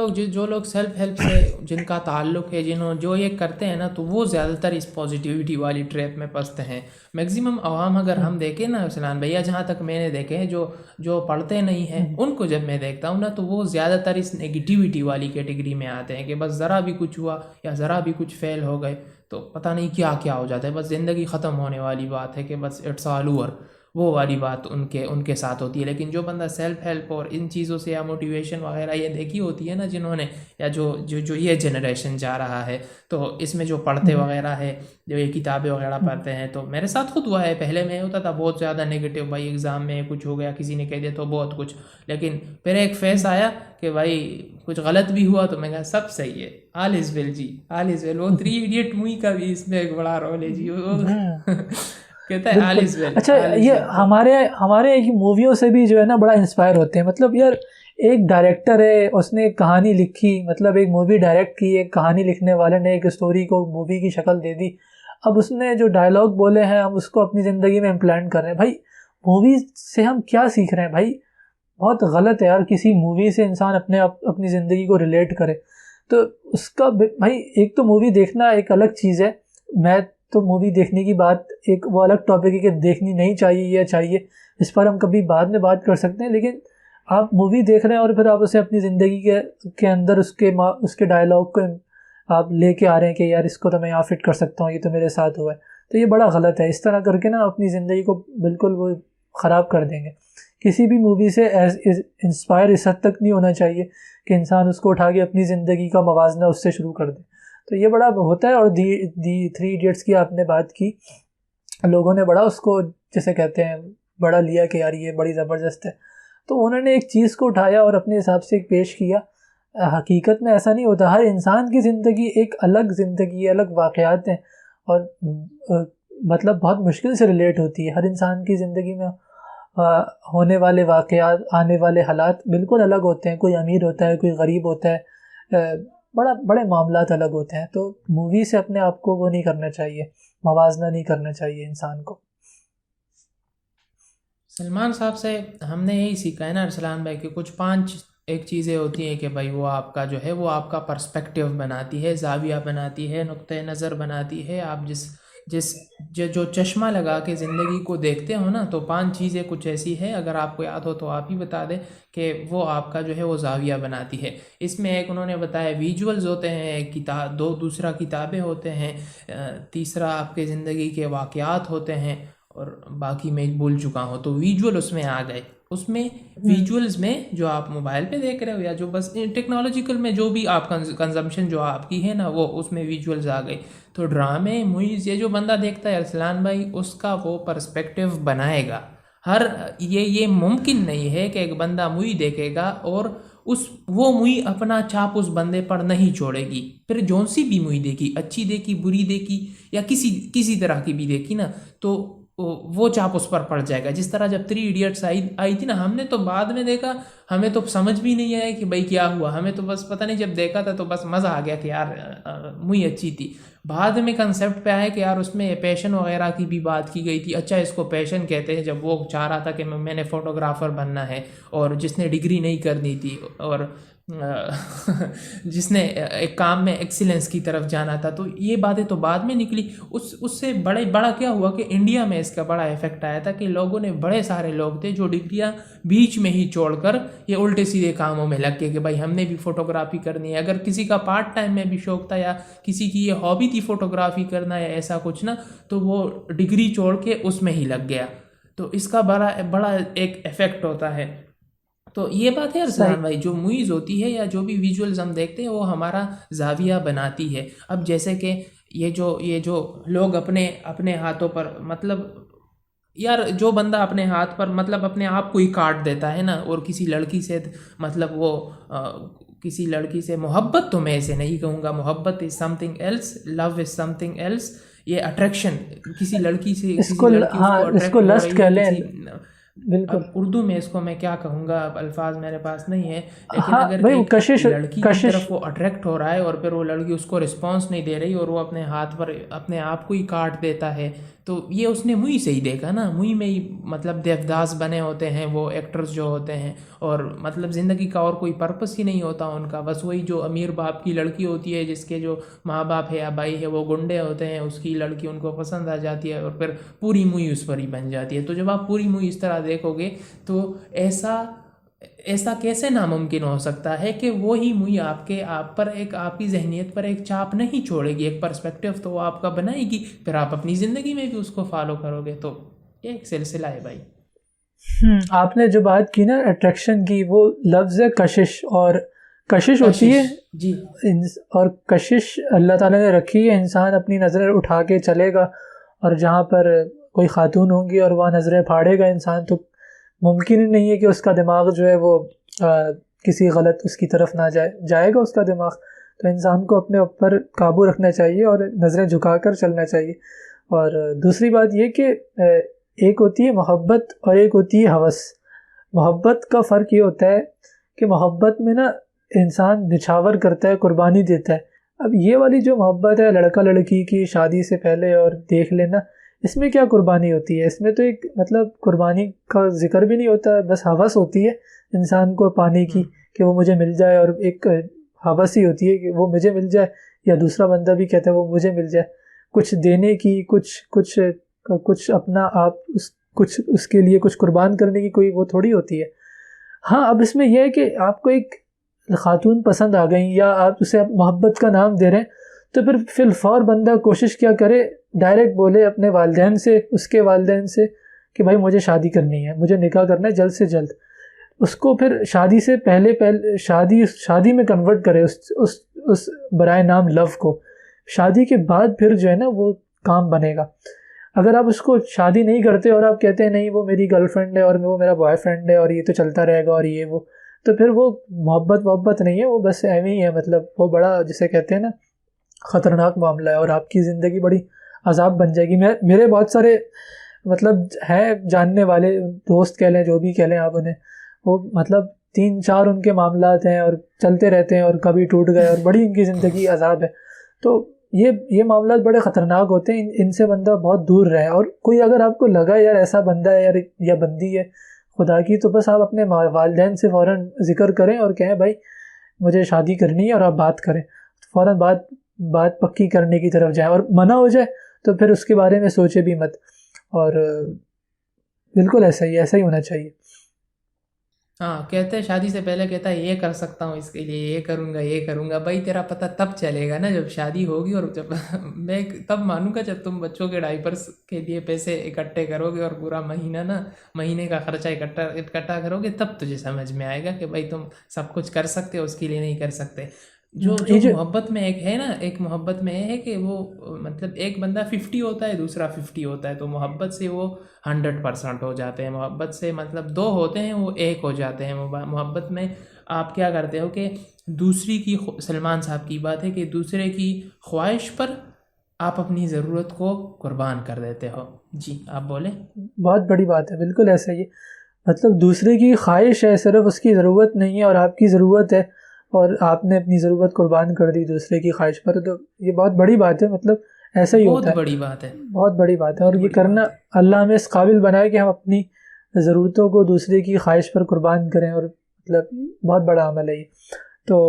لوگ سیلف ہیلپ سے جن کا تعلق ہے، جو یہ کرتے ہیں نا، تو وہ زیادہ تر اس پازیٹیوٹی والی ٹریپ میں پھنستے ہیں. میکزیمم عوام اگر ہم دیکھیں نا ارسلان بھیا، جہاں تک میں نے دیکھے ہیں جو پڑھتے نہیں ہیں ان کو جب میں دیکھتا ہوں نا تو وہ زیادہ تر اس نگیٹیوٹی والی کیٹیگری میں آتے ہیں کہ بس ذرا بھی کچھ ہوا یا ذرا بھی کچھ فیل ہو گئے تو پتہ نہیں کیا کیا ہو جاتا ہے، بس زندگی ختم ہونے والی بات ہے کہ بس اٹس آل اوور، وہ والی بات ان کے ساتھ ہوتی ہے. لیکن جو بندہ سیلف ہیلپ اور ان چیزوں سے یا موٹیویشن وغیرہ یہ دیکھی ہوتی ہے نا جنہوں نے، یا جو یہ جنریشن جا رہا ہے، تو اس میں جو پڑھتے وغیرہ ہے، جو یہ کتابیں وغیرہ پڑھتے ہیں، تو میرے ساتھ خود ہوا ہے. پہلے میں ہوتا تھا بہت زیادہ نیگیٹو، بھائی ایگزام میں کچھ ہو گیا، کسی نے کہہ دیا تو بہت کچھ. لیکن پھر ایک فیس آیا کہ بھائی کچھ غلط بھی ہوا تو میں کہا سب صحیح ہے، آل از ویل جی، آل از ویل. وہ 3 ایڈیٹ مووی کا بھی اس میں ایک بڑا رول ہے جی، وہ کہتا ہے آل از ویل. اچھا یہ ہمارے ایک موویوں سے بھی جو ہے نا بڑا انسپائر ہوتے ہیں. مطلب یار ایک ڈائریکٹر ہے، اس نے ایک کہانی لکھی، مطلب ایک مووی ڈائریکٹ کی، ایک کہانی لکھنے والے نے ایک اسٹوری کو مووی کی شکل دے دی. اب اس نے جو ڈائلاگ بولے ہیں ہم اس کو اپنی زندگی میں امپلانٹ کر رہے ہیں. بھائی مووی سے ہم کیا سیکھ رہے ہیں؟ بھائی بہت غلط ہے یار کسی مووی سے انسان اپنی زندگی کو ریلیٹ کرے. تو اس کا بھائی ایک تو مووی دیکھنا ایک الگ چیز ہے. میں تو مووی دیکھنے کی بات ایک وہ الگ ٹاپک ہے کہ دیکھنی نہیں چاہیے یا چاہیے، اس پر ہم کبھی بعد میں بات کر سکتے ہیں. لیکن آپ مووی دیکھ رہے ہیں اور پھر آپ اسے اپنی زندگی کے اندر اس کے ڈائلاگ کو آپ لے کے آ رہے ہیں کہ یار اس کو تو میں یہاں فٹ کر سکتا ہوں، یہ تو میرے ساتھ ہوا ہے. تو یہ بڑا غلط ہے. اس طرح کر کے نا اپنی زندگی کو بالکل وہ خراب کر دیں گے. کسی بھی مووی سے انسپائر اس حد تک نہیں ہونا چاہیے کہ انسان اس کو اٹھا کے اپنی زندگی کا موازنہ اس سے شروع کر دے. تو یہ بڑا ہوتا ہے. اور دی 3 ایڈیٹس کی آپ نے بات کی، لوگوں نے بڑا اس کو جیسے کہتے ہیں بڑا لیا کہ یار یہ بڑی زبردست ہے. تو انہوں نے ایک چیز کو اٹھایا اور اپنے حساب سے ایک پیش کیا. حقیقت میں ایسا نہیں ہوتا. ہر انسان کی زندگی ایک الگ زندگی ہے, الگ واقعات ہیں, اور مطلب بہت مشکل سے ریلیٹ ہوتی ہے. ہر انسان کی زندگی میں ہونے والے واقعات, آنے والے حالات بالکل الگ ہوتے ہیں. کوئی امیر ہوتا ہے, کوئی غریب ہوتا ہے, بڑے معاملات الگ ہوتے ہیں. تو مووی سے اپنے آپ کو وہ نہیں کرنا چاہیے, موازنہ نہیں کرنا چاہیے انسان کو. سلمان صاحب سے ہم نے یہی سیکھا ہے نا ارسلان بھائی کہ کچھ 5 ایک چیزیں ہوتی ہیں کہ بھائی وہ آپ کا جو ہے وہ آپ کا پرسپیکٹیو بناتی ہے, زاویہ بناتی ہے, نقطۂ نظر بناتی ہے. آپ جو چشمہ لگا کے زندگی کو دیکھتے ہو نا, تو 5 چیزیں کچھ ایسی ہے, اگر آپ کو یاد ہو تو آپ ہی بتا دیں کہ وہ آپ کا جو ہے وہ زاویہ بناتی ہے. اس میں ایک انہوں نے بتایا ویجولز ہوتے ہیں, ایک کتاب, دوسرا کتابیں ہوتے ہیں, تیسرا آپ کے زندگی کے واقعات ہوتے ہیں, اور باقی میں بھول چکا ہوں. تو ویجول اس میں آ گئے. اس میں ویجولز میں جو آپ موبائل پہ دیکھ رہے ہو یا جو بس ٹیکنالوجیکل میں جو بھی آپ کنزمپشن جو آپ کی ہے نا, وہ اس میں ویجولز آ گئے. تو ڈرامے, موویز, یہ جو بندہ دیکھتا ہے ارسلان بھائی, اس کا وہ پرسپیکٹیو بنائے گا. یہ ممکن نہیں ہے کہ ایک بندہ مووی دیکھے گا اور وہ مووی اپنا چھاپ اس بندے پر نہیں چھوڑے گی. پھر جون سی بھی مووی دیکھی, اچھی دیکھی, بری دیکھی, یا کسی طرح کی بھی دیکھی نا, تو وہ چاپ اس پر پڑ جائے گا. جس طرح جب 3 ایڈیٹس آئی تھی نا, ہم نے تو بعد میں دیکھا, ہمیں تو سمجھ بھی نہیں آیا کہ بھائی کیا ہوا. ہمیں تو بس پتہ نہیں, جب دیکھا تھا تو بس مزہ آ گیا کہ یار مووی اچھی تھی. بعد میں کنسیپٹ پہ آئے کہ یار اس میں پیشن وغیرہ کی بھی بات کی گئی تھی. اچھا اس کو پیشن کہتے ہیں, جب وہ چاہ رہا تھا کہ میں نے فوٹوگرافر بننا ہے, اور جس نے ڈگری نہیں کرنی تھی, اور جس نے ایک کام میں ایکسیلنس کی طرف جانا تھا. تو یہ باتیں تو بعد میں نکلی. اس سے بڑا کیا ہوا کہ انڈیا میں اس کا بڑا ایفیکٹ آیا تھا کہ لوگوں نے, بڑے سارے لوگ تھے جو ڈگریاں بیچ میں ہی چھوڑ کر یہ الٹے سیدھے کاموں میں لگ گئے کہ بھائی ہم نے بھی فوٹوگرافی کرنی ہے. اگر کسی کا پارٹ ٹائم میں بھی شوق تھا, یا کسی کی یہ ہابی تھی فوٹوگرافی کرنا یا ایسا کچھ نا, تو وہ ڈگری چھوڑ کے اس میں ہی لگ گیا. تو اس کا بڑا ایک ایفیکٹ ہوتا ہے. تو یہ بات ہے ارسلان بھائی, جو موویز ہوتی ہے یا جو بھی ویژولز ہم دیکھتے ہیں وہ ہمارا زاویہ بناتی ہے. اب جیسے کہ یہ جو لوگ اپنے ہاتھوں پر, مطلب یار جو بندہ اپنے ہاتھ پر مطلب اپنے آپ کو ہی کاٹ دیتا ہے نا, اور کسی لڑکی سے مطلب وہ کسی لڑکی سے محبت, تو میں اسے نہیں کہوں گا, محبت از سم تھنگ ایلس, لو از سم تھنگ ایلس. یہ اٹریکشن کسی لڑکی سے, اس کو لسٹ کہہ لیں. اب اردو میں اس کو میں کیا کہوں گا, اب الفاظ میرے پاس نہیں ہے, لیکن اگر ایک لڑکی کی طرف وہ اٹریکٹ ہو رہا ہے اور پھر وہ لڑکی اس کو رسپانس نہیں دے رہی, اور وہ اپنے ہاتھ پر اپنے آپ کو ہی کاٹ دیتا ہے, تو یہ اس نے مووی سے ہی دیکھا نا. مووی میں ہی مطلب دیوداس بنے ہوتے ہیں وہ ایکٹرز جو ہوتے ہیں, اور مطلب زندگی کا اور کوئی پرپس ہی نہیں ہوتا ان کا. بس وہی جو امیر باپ کی لڑکی ہوتی ہے, جس کے جو ماں باپ ہے یا بھائی ہے وہ گنڈے ہوتے ہیں, اس کی لڑکی ان کو پسند آ جاتی ہے, اور پھر پوری مووی اس پر ہی بن جاتی ہے. تو جب آپ پوری مووی اس طرح دیکھو گے تو ایسا کیسے ناممکن ہو سکتا ہے کہ وہی مووی آپ پر ایک, آپ کی ذہنیت پر ایک چھاپ نہیں چھوڑے گی, ایک پرسپیکٹیو تو وہ آپ کا بنائے گی, پھر آپ اپنی زندگی میں بھی اس کو فالو کرو گے. تو یہ ایک سلسلہ ہے بھائی. آپ نے جو بات کی نا اٹریکشن کی, وہ لفظ ہے کشش, اور کشش ہوتی ہے جی, اور کشش اللہ تعالیٰ نے رکھی ہے. انسان اپنی نظریں اٹھا کے چلے گا, اور جہاں پر کوئی خاتون ہوں گی اور وہاں نظریں پھاڑے گا انسان, تو ممکن ہی نہیں ہے کہ اس کا دماغ جو ہے وہ کسی غلط اس کی طرف نہ جائے گا اس کا دماغ. تو انسان کو اپنے اوپر قابو رکھنا چاہیے اور نظریں جھکا کر چلنا چاہیے. اور دوسری بات یہ کہ ایک ہوتی ہے محبت اور ایک ہوتی ہے ہوس. محبت کا فرق یہ ہوتا ہے کہ محبت میں نا انسان نچھاور کرتا ہے, قربانی دیتا ہے. اب یہ والی جو محبت ہے لڑکا لڑکی کی شادی سے پہلے اور دیکھ لینا, اس میں کیا قربانی ہوتی ہے؟ اس میں تو ایک مطلب قربانی کا ذکر بھی نہیں ہوتا, بس ہوس ہوتی ہے انسان کو پانے کی کہ وہ مجھے مل جائے, اور ایک ہوس ہی ہوتی ہے کہ وہ مجھے مل جائے, یا دوسرا بندہ بھی کہتا ہے وہ مجھے مل جائے. کچھ دینے کی, کچھ اپنا آپ کچھ اس کے لیے کچھ قربان کرنے کی کوئی وہ تھوڑی ہوتی ہے. ہاں, اب اس میں یہ ہے کہ آپ کو ایک خاتون پسند آ گئیں, یا آپ اسے محبت کا نام دے رہے ہیں, تو پھر فی الفور بندہ کوشش کیا کرے, ڈائریکٹ بولے اپنے والدین سے, اس کے والدین سے کہ بھائی مجھے شادی کرنی ہے, مجھے نکاح کرنا ہے جلد سے جلد. اس کو پھر شادی سے پہلے شادی میں کنورٹ کرے اس برائے نام لو کو. شادی کے بعد پھر جو ہے نا وہ کام بنے گا. اگر آپ اس کو شادی نہیں کرتے اور آپ کہتے ہیں نہیں وہ میری گرل فرینڈ ہے اور وہ میرا بوائے فرینڈ ہے اور یہ تو چلتا رہے گا اور یہ وہ، تو پھر وہ محبت نہیں ہے، وہ بس ایویں ہی ہے، مطلب وہ بڑا جسے کہتے ہیں نا خطرناک معاملہ ہے، اور آپ کی زندگی بڑی عذاب بن جائے گی۔ میرے بہت سارے مطلب ہیں جاننے والے دوست کہہ لیں، جو بھی کہہ لیں آپ انہیں، وہ مطلب 3-4 ان کے معاملات ہیں اور چلتے رہتے ہیں اور کبھی ٹوٹ گئے اور بڑی ان کی زندگی عذاب ہے۔ تو یہ معاملات بڑے خطرناک ہوتے ہیں، ان سے بندہ بہت دور رہے۔ اور کوئی اگر آپ کو لگا یار ایسا بندہ ہے یار یا بندی ہے خدا کی، تو بس آپ اپنے والدین سے فوراً ذکر کریں اور کہیں بھائی مجھے شادی کرنی ہے، اور آپ بات کریں، فوراً بات پکی کرنے کی طرف جائیں، اور منع ہو جائے تو پھر اس کے بارے میں سوچے بھی مت۔ اور بالکل ایسا ہی ہونا چاہیے۔ ہاں، کہتے ہیں شادی سے پہلے کہتا ہے یہ کر سکتا ہوں، اس کے لیے یہ کروں گا۔ بھائی تیرا پتہ تب چلے گا نا جب شادی ہوگی، اور جب میں تب مانوں گا جب تم بچوں کے ڈائپرس کے لیے پیسے اکٹھے کرو گے اور پورا مہینے کا خرچہ اکٹھا کرو گے، تب تجھے سمجھ میں آئے گا کہ بھائی تم سب کچھ کر سکتے ہو، اس کے لیے نہیں کر سکتے۔ جو محبت میں ایک محبت میں یہ ہے کہ وہ مطلب ایک بندہ 50 ہوتا ہے، دوسرا 50 ہوتا ہے، تو محبت سے وہ 100% ہو جاتے ہیں۔ محبت سے مطلب 2 ہوتے ہیں وہ 1 ہو جاتے ہیں۔ محبت میں آپ کیا کرتے ہو کہ دوسری کی، سلمان صاحب کی بات ہے کہ دوسرے کی خواہش پر آپ اپنی ضرورت کو قربان کر دیتے ہو۔ جی آپ بولیں۔ بہت بڑی بات ہے، بالکل ایسا ہی ہے۔ مطلب دوسرے کی خواہش ہے، صرف اس کی ضرورت نہیں ہے، اور آپ کی ضرورت ہے، اور آپ نے اپنی ضرورت قربان کر دی دوسرے کی خواہش پر، تو یہ بہت بڑی بات ہے۔ مطلب ایسا ہی ہوتا ہے، بہت بڑی بات ہے، بہت بڑی بات ہے۔ اور یہ کرنا اللہ ہمیں اس قابل بنائے کہ ہم اپنی ضرورتوں کو دوسرے کی خواہش پر قربان کریں، اور مطلب بہت بڑا عمل ہے یہ۔ تو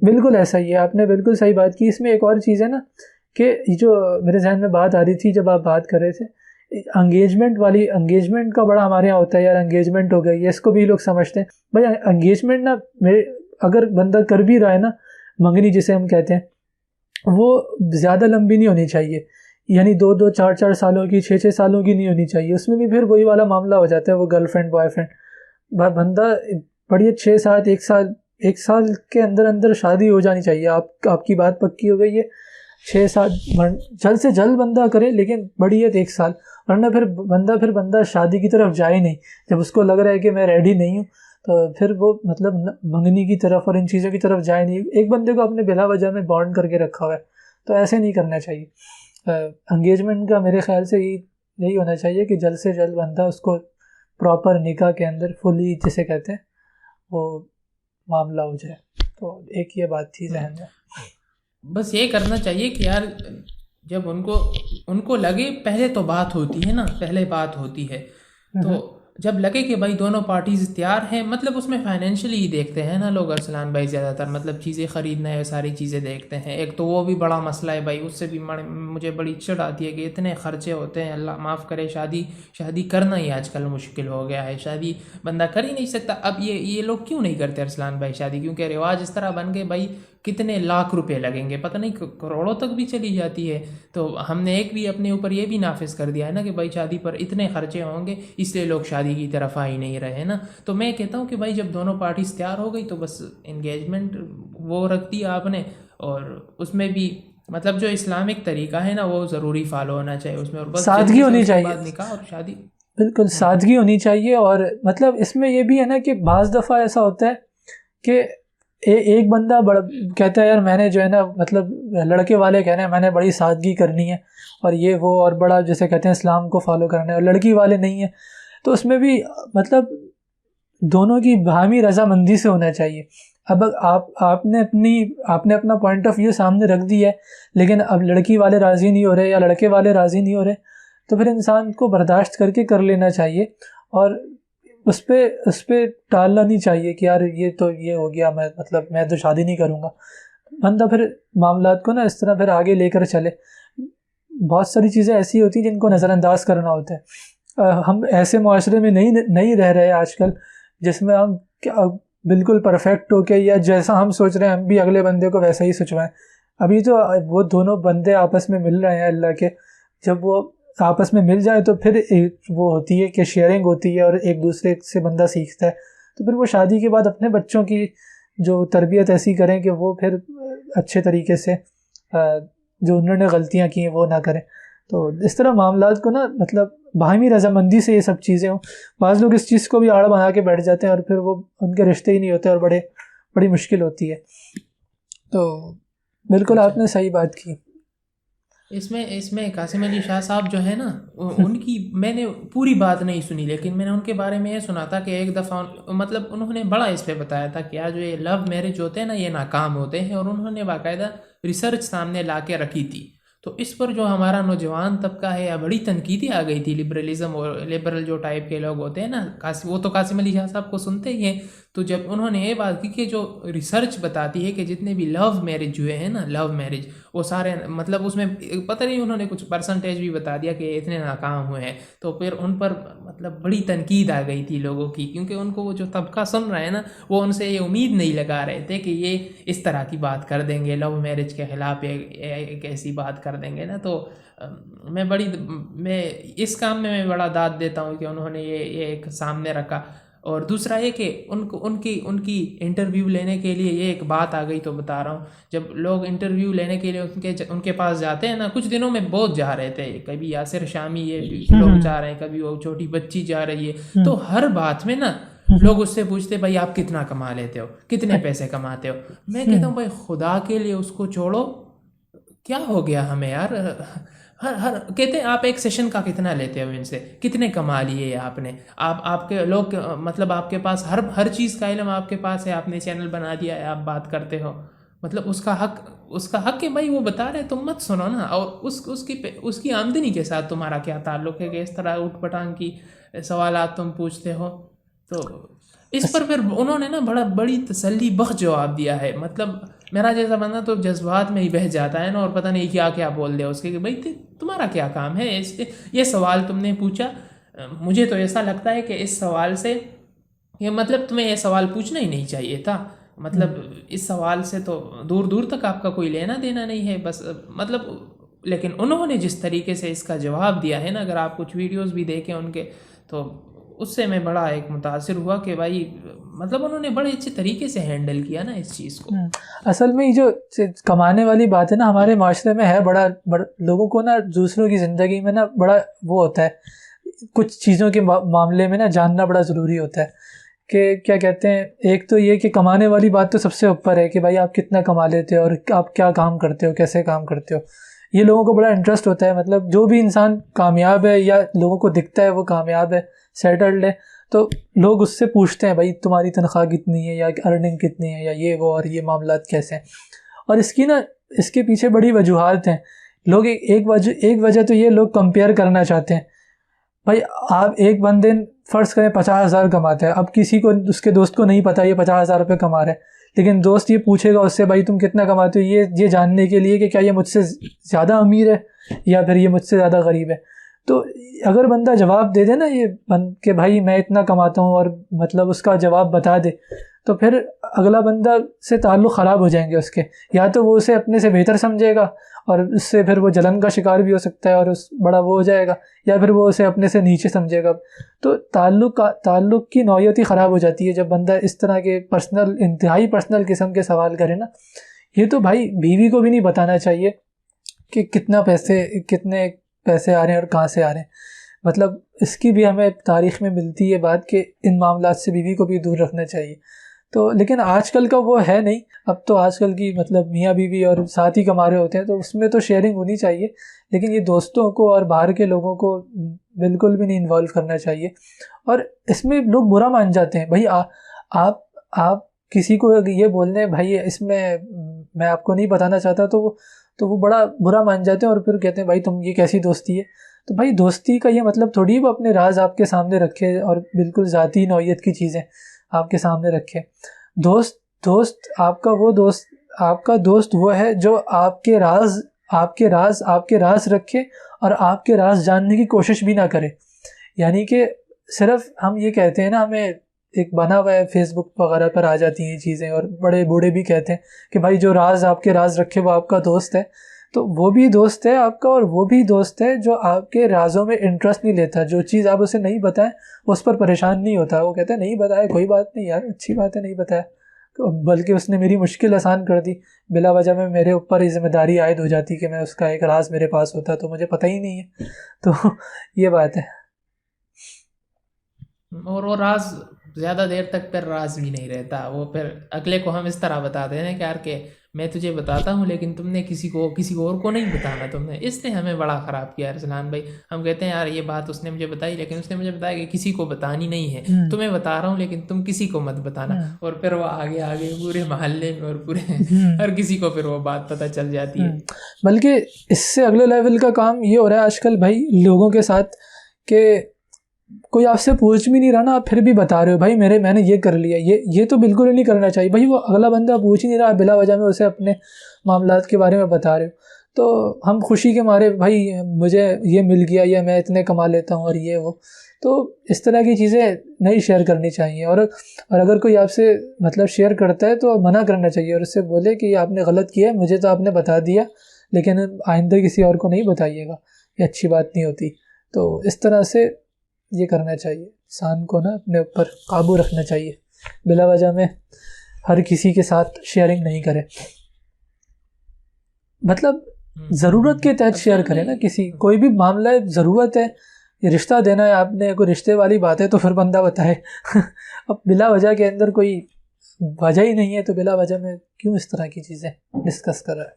بالکل ایسا ہی ہے، آپ نے بالکل صحیح بات کی۔ اس میں ایک اور چیز ہے نا کہ جو میرے ذہن میں بات آ رہی تھی جب آپ بات کر رہے تھے، انگیجمنٹ کا بڑا ہمارے یہاں ہوتا ہے، یار انگیجمنٹ ہو گئی ہے، اس کو بھی لوگ سمجھتے ہیں بھائی انگیجمنٹ نا، اگر بندہ کر بھی رہا ہے نا، منگنی جسے ہم کہتے ہیں، وہ زیادہ لمبی نہیں ہونی چاہیے، یعنی 2-2 4-4 سالوں کی، 6-6 سالوں کی نہیں ہونی چاہیے۔ اس میں بھی پھر وہی والا معاملہ ہو جاتا ہے، وہ گرل فرینڈ بوائے فرینڈ، بندہ بڑی 6-7 ایک سال کے اندر شادی ہو جانی چاہیے۔ آپ کی بات پکی ہو گئی ہے، 6-7 جلد سے جلد بندہ کرے، لیکن بڑی ہے 1 سال، ورنہ پھر بندہ شادی کی طرف جائے نہیں۔ جب اس کو لگ رہا ہے کہ میں ریڈی نہیں ہوں، تو پھر وہ مطلب منگنی کی طرف اور ان چیزوں کی طرف جائے نہیں۔ ایک بندے کو اپنے بلا وجہ میں بانڈ کر کے رکھا ہوا ہے، تو ایسے نہیں کرنا چاہیے۔ انگیجمنٹ کا میرے خیال سے یہی ہونا چاہیے کہ جلد سے جلد بندہ اس کو پراپر نکاح کے اندر فلی جسے کہتے ہیں وہ معاملہ ہو جائے۔ تو ایک یہ بات تھی ذہن میں۔ بس یہ کرنا چاہیے کہ یار جب ان کو لگے، پہلے تو بات ہوتی ہے نا، پہلے بات ہوتی ہے، تو جب لگے کہ بھائی دونوں پارٹیز تیار ہیں، مطلب اس میں فائنینشلی ہی دیکھتے ہیں نا لوگ، ارسلان بھائی زیادہ تر مطلب چیزیں خریدنا ہے، ساری چیزیں دیکھتے ہیں۔ ایک تو وہ بھی بڑا مسئلہ ہے بھائی، اس سے بھی مجھے بڑی چڑ آتی ہے کہ اتنے خرچے ہوتے ہیں، اللہ معاف کرے، شادی کرنا ہی آج کل مشکل ہو گیا ہے، شادی بندہ کر ہی نہیں سکتا۔ اب یہ لوگ کیوں نہیں کرتے ارسلان بھائی شادی؟ کیونکہ رواج اس طرح بن گئے بھائی کتنے لاکھ روپے لگیں گے، پتہ نہیں کروڑوں تک بھی چلی جاتی ہے۔ تو ہم نے ایک بھی اپنے اوپر یہ بھی نافذ کر دیا ہے نا کہ بھائی شادی پر اتنے خرچے ہوں گے، اس لیے لوگ شادی کی طرف آ ہی نہیں رہے نا۔ تو میں کہتا ہوں کہ بھائی جب دونوں پارٹیز تیار ہو گئی تو بس انگیجمنٹ وہ رکھ دی آپ نے، اور اس میں بھی مطلب جو اسلامک طریقہ ہے نا وہ ضروری فالو ہونا چاہیے اس میں، اور بس سادگی ہونی چاہیے، بعد نکاح اور شادی۔ بالکل سادگی ہونی چاہیے۔ اور مطلب اس میں یہ بھی ہے نا کہ بعض دفعہ ایسا ہوتا ہے کہ ایک بندہ کہتا ہے یار میں نے جو ہے نا، مطلب لڑکے والے کہہ رہے ہیں میں نے بڑی سادگی کرنی ہے اور یہ وہ، اور بڑا جیسے کہتے ہیں اسلام کو فالو کرنا ہے، اور لڑکی والے نہیں ہیں، تو اس میں بھی مطلب دونوں کی باہمی رضامندی سے ہونا چاہیے۔ اب آپ نے اپنا پوائنٹ آف ویو سامنے رکھ دیا ہے، لیکن اب لڑکی والے راضی نہیں ہو رہے یا لڑکے والے راضی نہیں ہو رہے، تو پھر انسان کو برداشت کر کے کر لینا چاہیے، اور اس پہ ٹالنا نہیں چاہیے کہ یار یہ تو یہ ہو گیا، میں تو شادی نہیں کروں گا۔ بندہ پھر معاملات کو نا اس طرح پھر آگے لے کر چلے۔ بہت ساری چیزیں ایسی ہوتی ہیں جن کو نظر انداز کرنا ہوتا ہے۔ ہم ایسے معاشرے میں نہیں رہ رہے آج کل جس میں ہم بالکل پرفیکٹ ہو کے یا جیسا ہم سوچ رہے ہیں ہم بھی اگلے بندے کو ویسا ہی سوچوائیں۔ ابھی تو وہ دونوں بندے آپس میں مل رہے ہیں اللہ کے، جب وہ آپس میں مل جائے تو پھر وہ ہوتی ہے کہ شیئرنگ ہوتی ہے اور ایک دوسرے سے بندہ سیکھتا ہے، تو پھر وہ شادی کے بعد اپنے بچوں کی جو تربیت ایسی کریں کہ وہ پھر اچھے طریقے سے جو انہوں نے غلطیاں کی ہیں وہ نہ کریں۔ تو اس طرح معاملات کو نا مطلب باہمی رضامندی سے یہ سب چیزیں ہوں. بعض لوگ اس چیز کو بھی آڑ بنا کے بیٹھ جاتے ہیں اور پھر وہ ان کے رشتے ہی نہیں ہوتے اور بڑی مشکل ہوتی ہے. تو بالکل آپ نے صحیح بات کی. اس میں قاسم علی شاہ صاحب جو ہے نا، ان کی میں نے پوری بات نہیں سنی، لیکن میں نے ان کے بارے میں یہ سنا تھا کہ ایک دفعہ مطلب انہوں نے بڑا اس پہ بتایا تھا کہ جو یہ لو میرج ہوتے ہیں نا یہ ناکام ہوتے ہیں، اور انہوں نے باقاعدہ ریسرچ سامنے لا کے رکھی تھی. تو اس پر جو ہمارا نوجوان طبقہ ہے یا بڑی تنقیدیں آ گئی تھی، لبرلزم اور لبرل جو ٹائپ کے لوگ ہوتے ہیں نا، وہ تو قاسم علی شاہ صاحب کو سنتے ہی ہیں. تو جب انہوں نے یہ بات کی کہ جو ریسرچ بتاتی ہے کہ جتنے بھی لو میرج ہوئے ہیں نا، لو میرج وہ سارے مطلب اس میں پتہ نہیں انہوں نے کچھ پرسنٹیج بھی بتا دیا کہ اتنے ناکام ہوئے ہیں. تو پھر ان پر مطلب بڑی تنقید آ گئی تھی لوگوں کی، کیونکہ ان کو وہ جو طبقہ سن رہے ہیں نا وہ ان سے یہ امید نہیں لگا رہے تھے کہ یہ اس طرح کی بات کر دیں گے، لو میرج کے خلاف ایک ایسی بات کر دیں گے نا. تو میں اس کام میں بڑا داد دیتا ہوں کہ انہوں نے یہ ایک سامنے رکھا. اور دوسرا یہ کہ ان کی انٹرویو لینے کے لیے یہ ایک بات آ گئی تو بتا رہا ہوں. جب لوگ انٹرویو لینے کے لیے ان کے پاس جاتے ہیں نا، کچھ دنوں میں بہت جا رہے تھے، کبھی یاسر شامی یہ لوگ جا رہے ہیں، کبھی وہ چھوٹی بچی جا رہی ہے. تو ہر بات میں نا لوگ اس سے پوچھتے بھائی آپ کتنا کما لیتے ہو، کتنے پیسے کماتے ہو. میں کہتا ہوں بھائی خدا کے لیے اس کو چھوڑو، کیا ہو گیا ہمیں یار. ہر کہتے ہیں آپ ایک سیشن کا کتنا لیتے ہو، ان سے کتنے کما لیے آپ نے. آپ کے لوگ مطلب آپ کے پاس ہر چیز کا علم آپ کے پاس ہے، آپ نے چینل بنا دیا ہے، آپ بات کرتے ہو. مطلب اس کا حق ہے بھائی، وہ بتا رہے تم مت سنو نا. اور اس کی آمدنی کے ساتھ تمہارا کیا تعلق ہے کہ اس طرح اٹھ پٹانگ کی سوالات تم پوچھتے ہو. تو اس پر پھر انہوں نے نا بڑی تسلی بخش جواب دیا ہے. مطلب میرا جیسا بندہ تو جذبات میں ہی بہہ جاتا ہے نا، اور پتہ نہیں کیا بول دیا اس کے کہ بھائی تمہارا کیا کام ہے. یہ سوال تم نے پوچھا، مجھے تو ایسا لگتا ہے کہ اس سوال سے یہ مطلب تمہیں یہ سوال پوچھنا ہی نہیں چاہیے تھا. مطلب اس سوال سے تو دور تک آپ کا کوئی لینا دینا نہیں ہے بس. مطلب لیکن انہوں نے جس طریقے سے اس کا جواب دیا ہے نا، اگر آپ کچھ ویڈیوز بھی دیکھیں ان کے، تو اس سے میں بڑا ایک متاثر ہوا کہ بھائی مطلب انہوں نے بڑے اچھے طریقے سے ہینڈل کیا نا اس چیز کو. اصل میں یہ جو کمانے والی بات ہے نا ہمارے معاشرے میں ہے بڑا لوگوں کو نا دوسروں کی زندگی میں نا بڑا وہ ہوتا ہے، کچھ چیزوں کے معاملے میں نا جاننا بڑا ضروری ہوتا ہے. کہ کیا کہتے ہیں، ایک تو یہ کہ کمانے والی بات تو سب سے اوپر ہے کہ بھائی آپ کتنا کما لیتے ہو اور آپ کیا کام کرتے ہو، کیسے کام کرتے ہو. یہ لوگوں کو بڑا انٹرسٹ ہوتا ہے. مطلب جو بھی انسان کامیاب ہے یا لوگوں کو دکھتا ہے وہ کامیاب ہے، سیٹلڈ ہے، تو لوگ اس سے پوچھتے ہیں بھائی تمہاری تنخواہ کتنی ہے یا ارننگ کتنی ہے یا یہ وہ، اور یہ معاملات کیسے ہیں. اور اس کے پیچھے بڑی وجوہات ہیں. لوگ ایک وجہ تو یہ لوگ کمپیئر کرنا چاہتے ہیں. بھائی آپ ایک بندے فرض کریں 50,000 کماتے ہیں، اب کسی کو اس کے دوست کو نہیں پتا یہ 50,000 روپے کما رہے ہیں، لیکن دوست یہ پوچھے گا اس سے بھائی تم کتنا کماتے ہو، یہ جاننے کے لیے کہ کیا یہ مجھ سے زیادہ امیر ہے یا پھر یہ مجھ سے زیادہ غریب ہے. تو اگر بندہ جواب دے دے نا یہ کہ بھائی میں اتنا کماتا ہوں، اور مطلب اس کا جواب بتا دے، تو پھر اگلا بندہ سے تعلق خراب ہو جائیں گے اس کے. یا تو وہ اسے اپنے سے بہتر سمجھے گا اور اس سے پھر وہ جلن کا شکار بھی ہو سکتا ہے اور بڑا وہ ہو جائے گا، یا پھر وہ اسے اپنے سے نیچے سمجھے گا. تو تعلق کی نوعیت ہی خراب ہو جاتی ہے جب بندہ اس طرح کے انتہائی پرسنل قسم کے سوال کرے نا. یہ تو بھائی بیوی کو بھی نہیں بتانا چاہیے کہ کتنے پیسے آ رہے ہیں اور کہاں سے آ رہے ہیں. مطلب اس کی بھی ہمیں تاریخ میں ملتی ہے بات کہ ان معاملات سے بیوی کو بھی دور رکھنا چاہیے. تو لیکن آج کل کا وہ ہے نہیں. اب تو آج کل کی مطلب میاں بیوی اور ساتھ ہی کما رہے ہوتے ہیں، تو اس میں تو شیئرنگ ہونی چاہیے، لیکن یہ دوستوں کو اور باہر کے لوگوں کو بالکل بھی نہیں انوالو کرنا چاہیے. اور اس میں لوگ برا مان جاتے ہیں. بھائی آپ کسی کو یہ بول دیں بھائی اس میں آپ کو نہیں بتانا چاہتا، تو وہ بڑا برا مان جاتے ہیں اور پھر کہتے ہیں بھائی تم یہ کیسی دوستی ہے. تو بھائی دوستی کا یہ مطلب تھوڑی وہ اپنے راز آپ کے سامنے رکھے اور بالکل ذاتی نوعیت کی چیزیں آپ کے سامنے رکھے. آپ کا دوست وہ ہے جو آپ کے راز رکھے اور آپ کے راز جاننے کی کوشش بھی نہ کرے. یعنی کہ صرف ہم یہ کہتے ہیں نا، ہمیں ایک بنا ہوا ہے فیس بک وغیرہ پر آ جاتی ہیں چیزیں، اور بڑے بوڑھے بھی کہتے ہیں کہ بھائی جو آپ کے راز رکھے وہ آپ کا دوست ہے. تو وہ بھی دوست ہے آپ کا، اور وہ بھی دوست ہے جو آپ کے رازوں میں انٹرسٹ نہیں لیتا. جو چیز آپ اسے نہیں بتائیں وہ اس پر پریشان نہیں ہوتا. وہ کہتا ہے نہیں بتایا کوئی بات نہیں یار، اچھی بات ہے نہیں بتایا، بلکہ اس نے میری مشکل آسان کر دی. بلا وجہ میں میرے اوپر ہی ذمہ داری عائد ہو جاتی کہ میں اس کا ایک راز میرے پاس ہوتا تو مجھے پتہ ہی نہیں ہے. تو یہ بات ہے. اور وہ راز زیادہ دیر تک پھر راز بھی نہیں رہتا. وہ پھر اگلے کو ہم اس طرح بتاتے ہیں کہ یار کہ میں تجھے بتاتا ہوں لیکن تم نے کسی اور کو نہیں بتانا. تم نے اس نے ہمیں بڑا خراب کیا ارسلان بھائی. ہم کہتے ہیں یار یہ بات اس نے مجھے بتائی لیکن اس نے مجھے بتایا کہ کسی کو بتانی نہیں ہے. تمہیں بتا رہا ہوں لیکن تم کسی کو مت بتانا. اور پھر وہ آگے پورے محلے میں اور پورے ہر کسی کو پھر وہ بات پتہ چل جاتی ہے. بلکہ اس سے اگلے لیول کا کام یہ ہو رہا ہے آج کل بھائی لوگوں کے ساتھ کہ کوئی آپ سے پوچھ بھی نہیں رہا نا، آپ پھر بھی بتا رہے ہو بھائی میں نے یہ کر لیا. یہ تو بالکل ہی نہیں کرنا چاہیے بھائی. وہ اگلا بندہ پوچھ ہی نہیں رہا، بلا وجہ میں اسے اپنے معاملات کے بارے میں بتا رہے ہو. تو ہم خوشی کے مارے بھائی مجھے یہ مل گیا یا میں اتنے کما لیتا ہوں اور یہ وہ، تو اس طرح کی چیزیں نہیں شیئر کرنی چاہیے. اور اگر کوئی آپ سے مطلب شیئر کرتا ہے تو منع کرنا چاہیے اور اس سے بولے کہ یہ آپ نے غلط کیا ہے، مجھے تو آپ نے بتا دیا لیکن آئندہ کسی اور کو نہیں بتائیے گا، یہ اچھی بات نہیں ہوتی. تو اس طرح سے یہ کرنا چاہیے انسان کو نا، اپنے اوپر قابو رکھنا چاہیے، بلا وجہ میں ہر کسی کے ساتھ شیئرنگ نہیں کرے. مطلب ضرورت کے تحت شیئر کرے نا. کوئی بھی معاملہ ضرورت ہے، یہ رشتہ دینا ہے آپ نے، کوئی رشتے والی بات ہے تو پھر بندہ بتائے. اب بلا وجہ کے اندر کوئی وجہ ہی نہیں ہے تو بلا وجہ میں کیوں اس طرح کی چیزیں ڈسکس کر رہا ہے.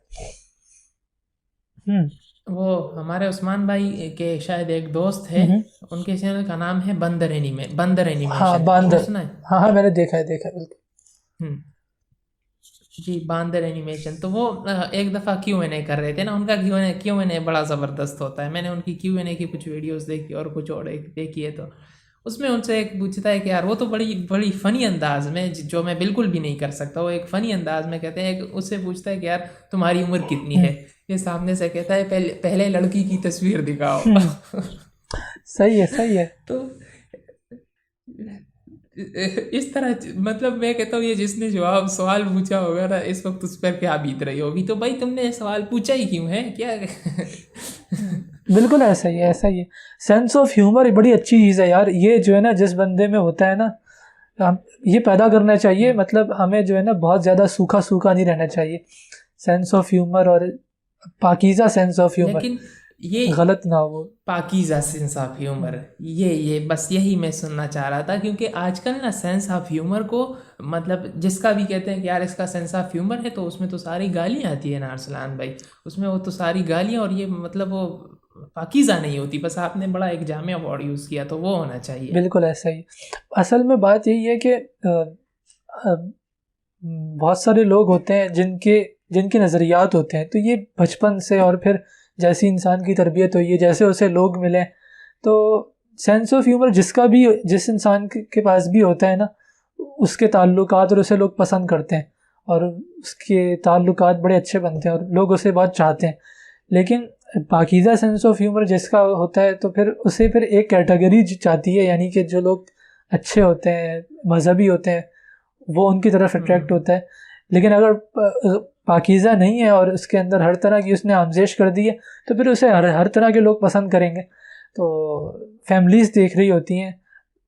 وہ ہمارے عثمان بھائی کے شاید ایک دوست ہے، ان کے چینل کا نام ہے بندر اینیمیشن. ہاں باندر، ہاں میں نے دیکھا ہے بالکل. جی باندر اینیمیشن. تو وہ ایک دفعہ Q&A کر رہے تھے نا. ان کا Q&A بڑا زبردست ہوتا ہے. میں نے ان کی Q&A کی کچھ ویڈیوز دیکھی اور کچھ اور دیکھی ہے. تو اس میں ان سے ایک پوچھتا ہے کہ یار وہ تو بڑی فنی انداز میں، جو میں بالکل بھی نہیں کر سکتا، وہ ایک فنی انداز میں کہتے ہیں. اس سے پوچھتا ہے کہ یار تمہاری عمر کتنی ہے؟ یہ سامنے سے کہتا ہے پہلے لڑکی کی تصویر دکھاؤ. صحیح ہے. تو اس طرح مطلب میں کہتا ہوں یہ جس نے سوال پوچھا ہوگا نا اس وقت اس پر کیا بیت رہی ہوگی. تو بھائی تم نے سوال پوچھا ہی کیوں ہے؟ کیا بالکل ایسا ہی ہے. سینس آف ہیومر بڑی اچھی چیز ہے یار. یہ جو ہے نا جس بندے میں ہوتا ہے نا یہ پیدا کرنا چاہیے. مطلب ہمیں جو ہے نا بہت زیادہ سوکھا نہیں رہنا چاہیے. سینس آف ہیومر اور پاکیزہ سینس آف ہیومر، لیکن یہ غلط نہ ہو. پاکیزہ سینس آف ہیومر، یہ بس یہی میں سننا چاہ رہا تھا. کیونکہ آج کل نا سینس آف ہیومر کو مطلب جس کا بھی کہتے ہیں کہ یار اس کا سینس آف ہیومر ہے تو اس میں تو ساری گالیاں آتی ہیں نا ارسلان بھائی. اس میں وہ تو ساری گالیاں، اور یہ مطلب وہ پاکیزہ نہیں ہوتی. بس آپ نے بڑا ایک جامع ورڈ یوز کیا تو وہ ہونا چاہیے. بالکل ایسا ہی. اصل میں بات یہی ہے کہ بہت سارے لوگ ہوتے ہیں جن کے نظریات ہوتے ہیں، تو یہ بچپن سے اور پھر جیسی انسان کی تربیت ہوئی ہے، جیسے اسے لوگ ملیں، تو سینس آف ہیومر جس انسان کے پاس بھی ہوتا ہے نا، اس کے تعلقات اور اسے لوگ پسند کرتے ہیں اور اس کے تعلقات بڑے اچھے بنتے ہیں اور لوگ اسے بہت چاہتے ہیں. لیکن پاکیزہ سینس آف ہیومر جس کا ہوتا ہے تو پھر اسے ایک کیٹیگری چاہتی ہے، یعنی کہ جو لوگ اچھے ہوتے ہیں، مذہبی ہوتے ہیں، وہ ان کی طرف اٹریکٹ ہوتا ہے. لیکن اگر پاکیزہ نہیں ہے اور اس کے اندر ہر طرح کی اس نے آمیزش کر دی ہے تو پھر اسے ہر طرح کے لوگ پسند کریں گے. تو فیملیز دیکھ رہی ہوتی ہیں.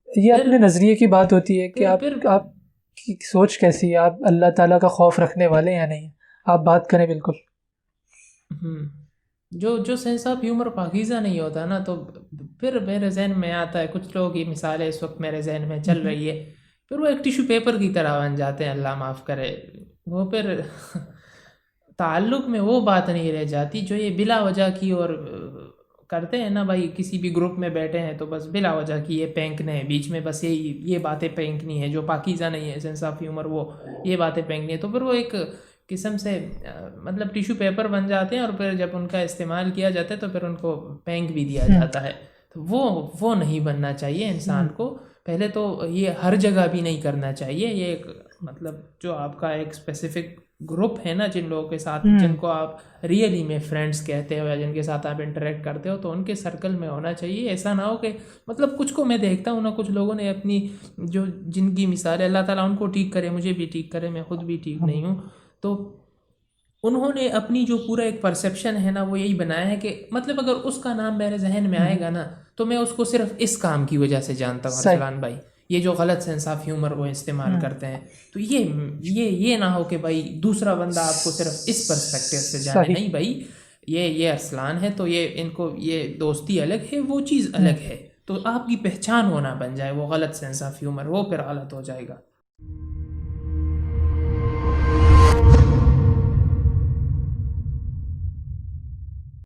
یہ اپنے نظریے کی بات ہوتی ہے کہ آپ کی سوچ کیسی ہے، آپ اللہ تعالیٰ کا خوف رکھنے والے یا نہیں. آپ بات کریں. بالکل. جو سینس آف ہیومر پاکیزہ نہیں ہوتا نا، تو پھر میرے ذہن میں آتا ہے کچھ لوگوں کی مثالیں اس وقت میرے ذہن میں چل رہی ہے، پھر وہ ایک ٹیشو پیپر کی طرح بن جاتے ہیں، اللہ معاف کرے. وہ پھر تعلق میں وہ بات نہیں رہ جاتی جو یہ بلا وجہ کی اور کرتے ہیں نا بھائی. کسی بھی گروپ میں بیٹھے ہیں تو بس بلا وجہ کی یہ پھینکنے ہیں بیچ میں، بس یہ باتیں پھینکنی ہے جو پاکیزہ نہیں ہے. سینس آف ہیومر وہ یہ باتیں پھینکنی ہے، تو پھر وہ ایک قسم سے مطلب ٹیشو پیپر بن جاتے ہیں اور پھر جب ان کا استعمال کیا جاتا ہے تو پھر ان کو پھینک بھی دیا جاتا ہے. تو وہ نہیں بننا چاہیے انسان کو. پہلے تو یہ ہر جگہ بھی نہیں کرنا چاہیے. یہ ایک مطلب جو آپ کا ایک اسپیسیفک گروپ ہے نا، جن لوگوں کے ساتھ جن کو آپ ریئلی میں فرینڈس کہتے ہو یا جن کے ساتھ آپ انٹریکٹ کرتے ہو، تو ان کے سرکل میں ہونا چاہیے. ایسا نہ ہو کہ مطلب کچھ کو میں دیکھتا ہوں نا، کچھ لوگوں نے اپنی جن کی مثالیں اللہ تعالیٰ ان کو ٹھیک کرے، مجھے بھی ٹھیک کرے، میں خود بھی ٹھیک نہیں ہوں، تو انہوں نے اپنی جو پورا ایک پرسیپشن ہے نا وہ یہی بنایا ہے کہ مطلب اگر اس کا نام میرے ذہن میں آئے گا نا تو میں اس کو صرف اس کام کی وجہ سے جانتا ہوں ارسلان بھائی، یہ جو غلط سینس آف ہیومر وہ استعمال کرتے ہیں. تو یہ نہ ہو کہ بھائی دوسرا بندہ آپ کو صرف اس پرسپیکٹیو سے جانے. نہیں بھائی یہ ارسلان ہے تو یہ ان کو یہ دوستی الگ ہے, وہ چیز الگ ہے, تو آپ کی پہچان ہونا بن جائے وہ غلط سینس آف ہیومر, وہ پھر غلط ہو جائے گا.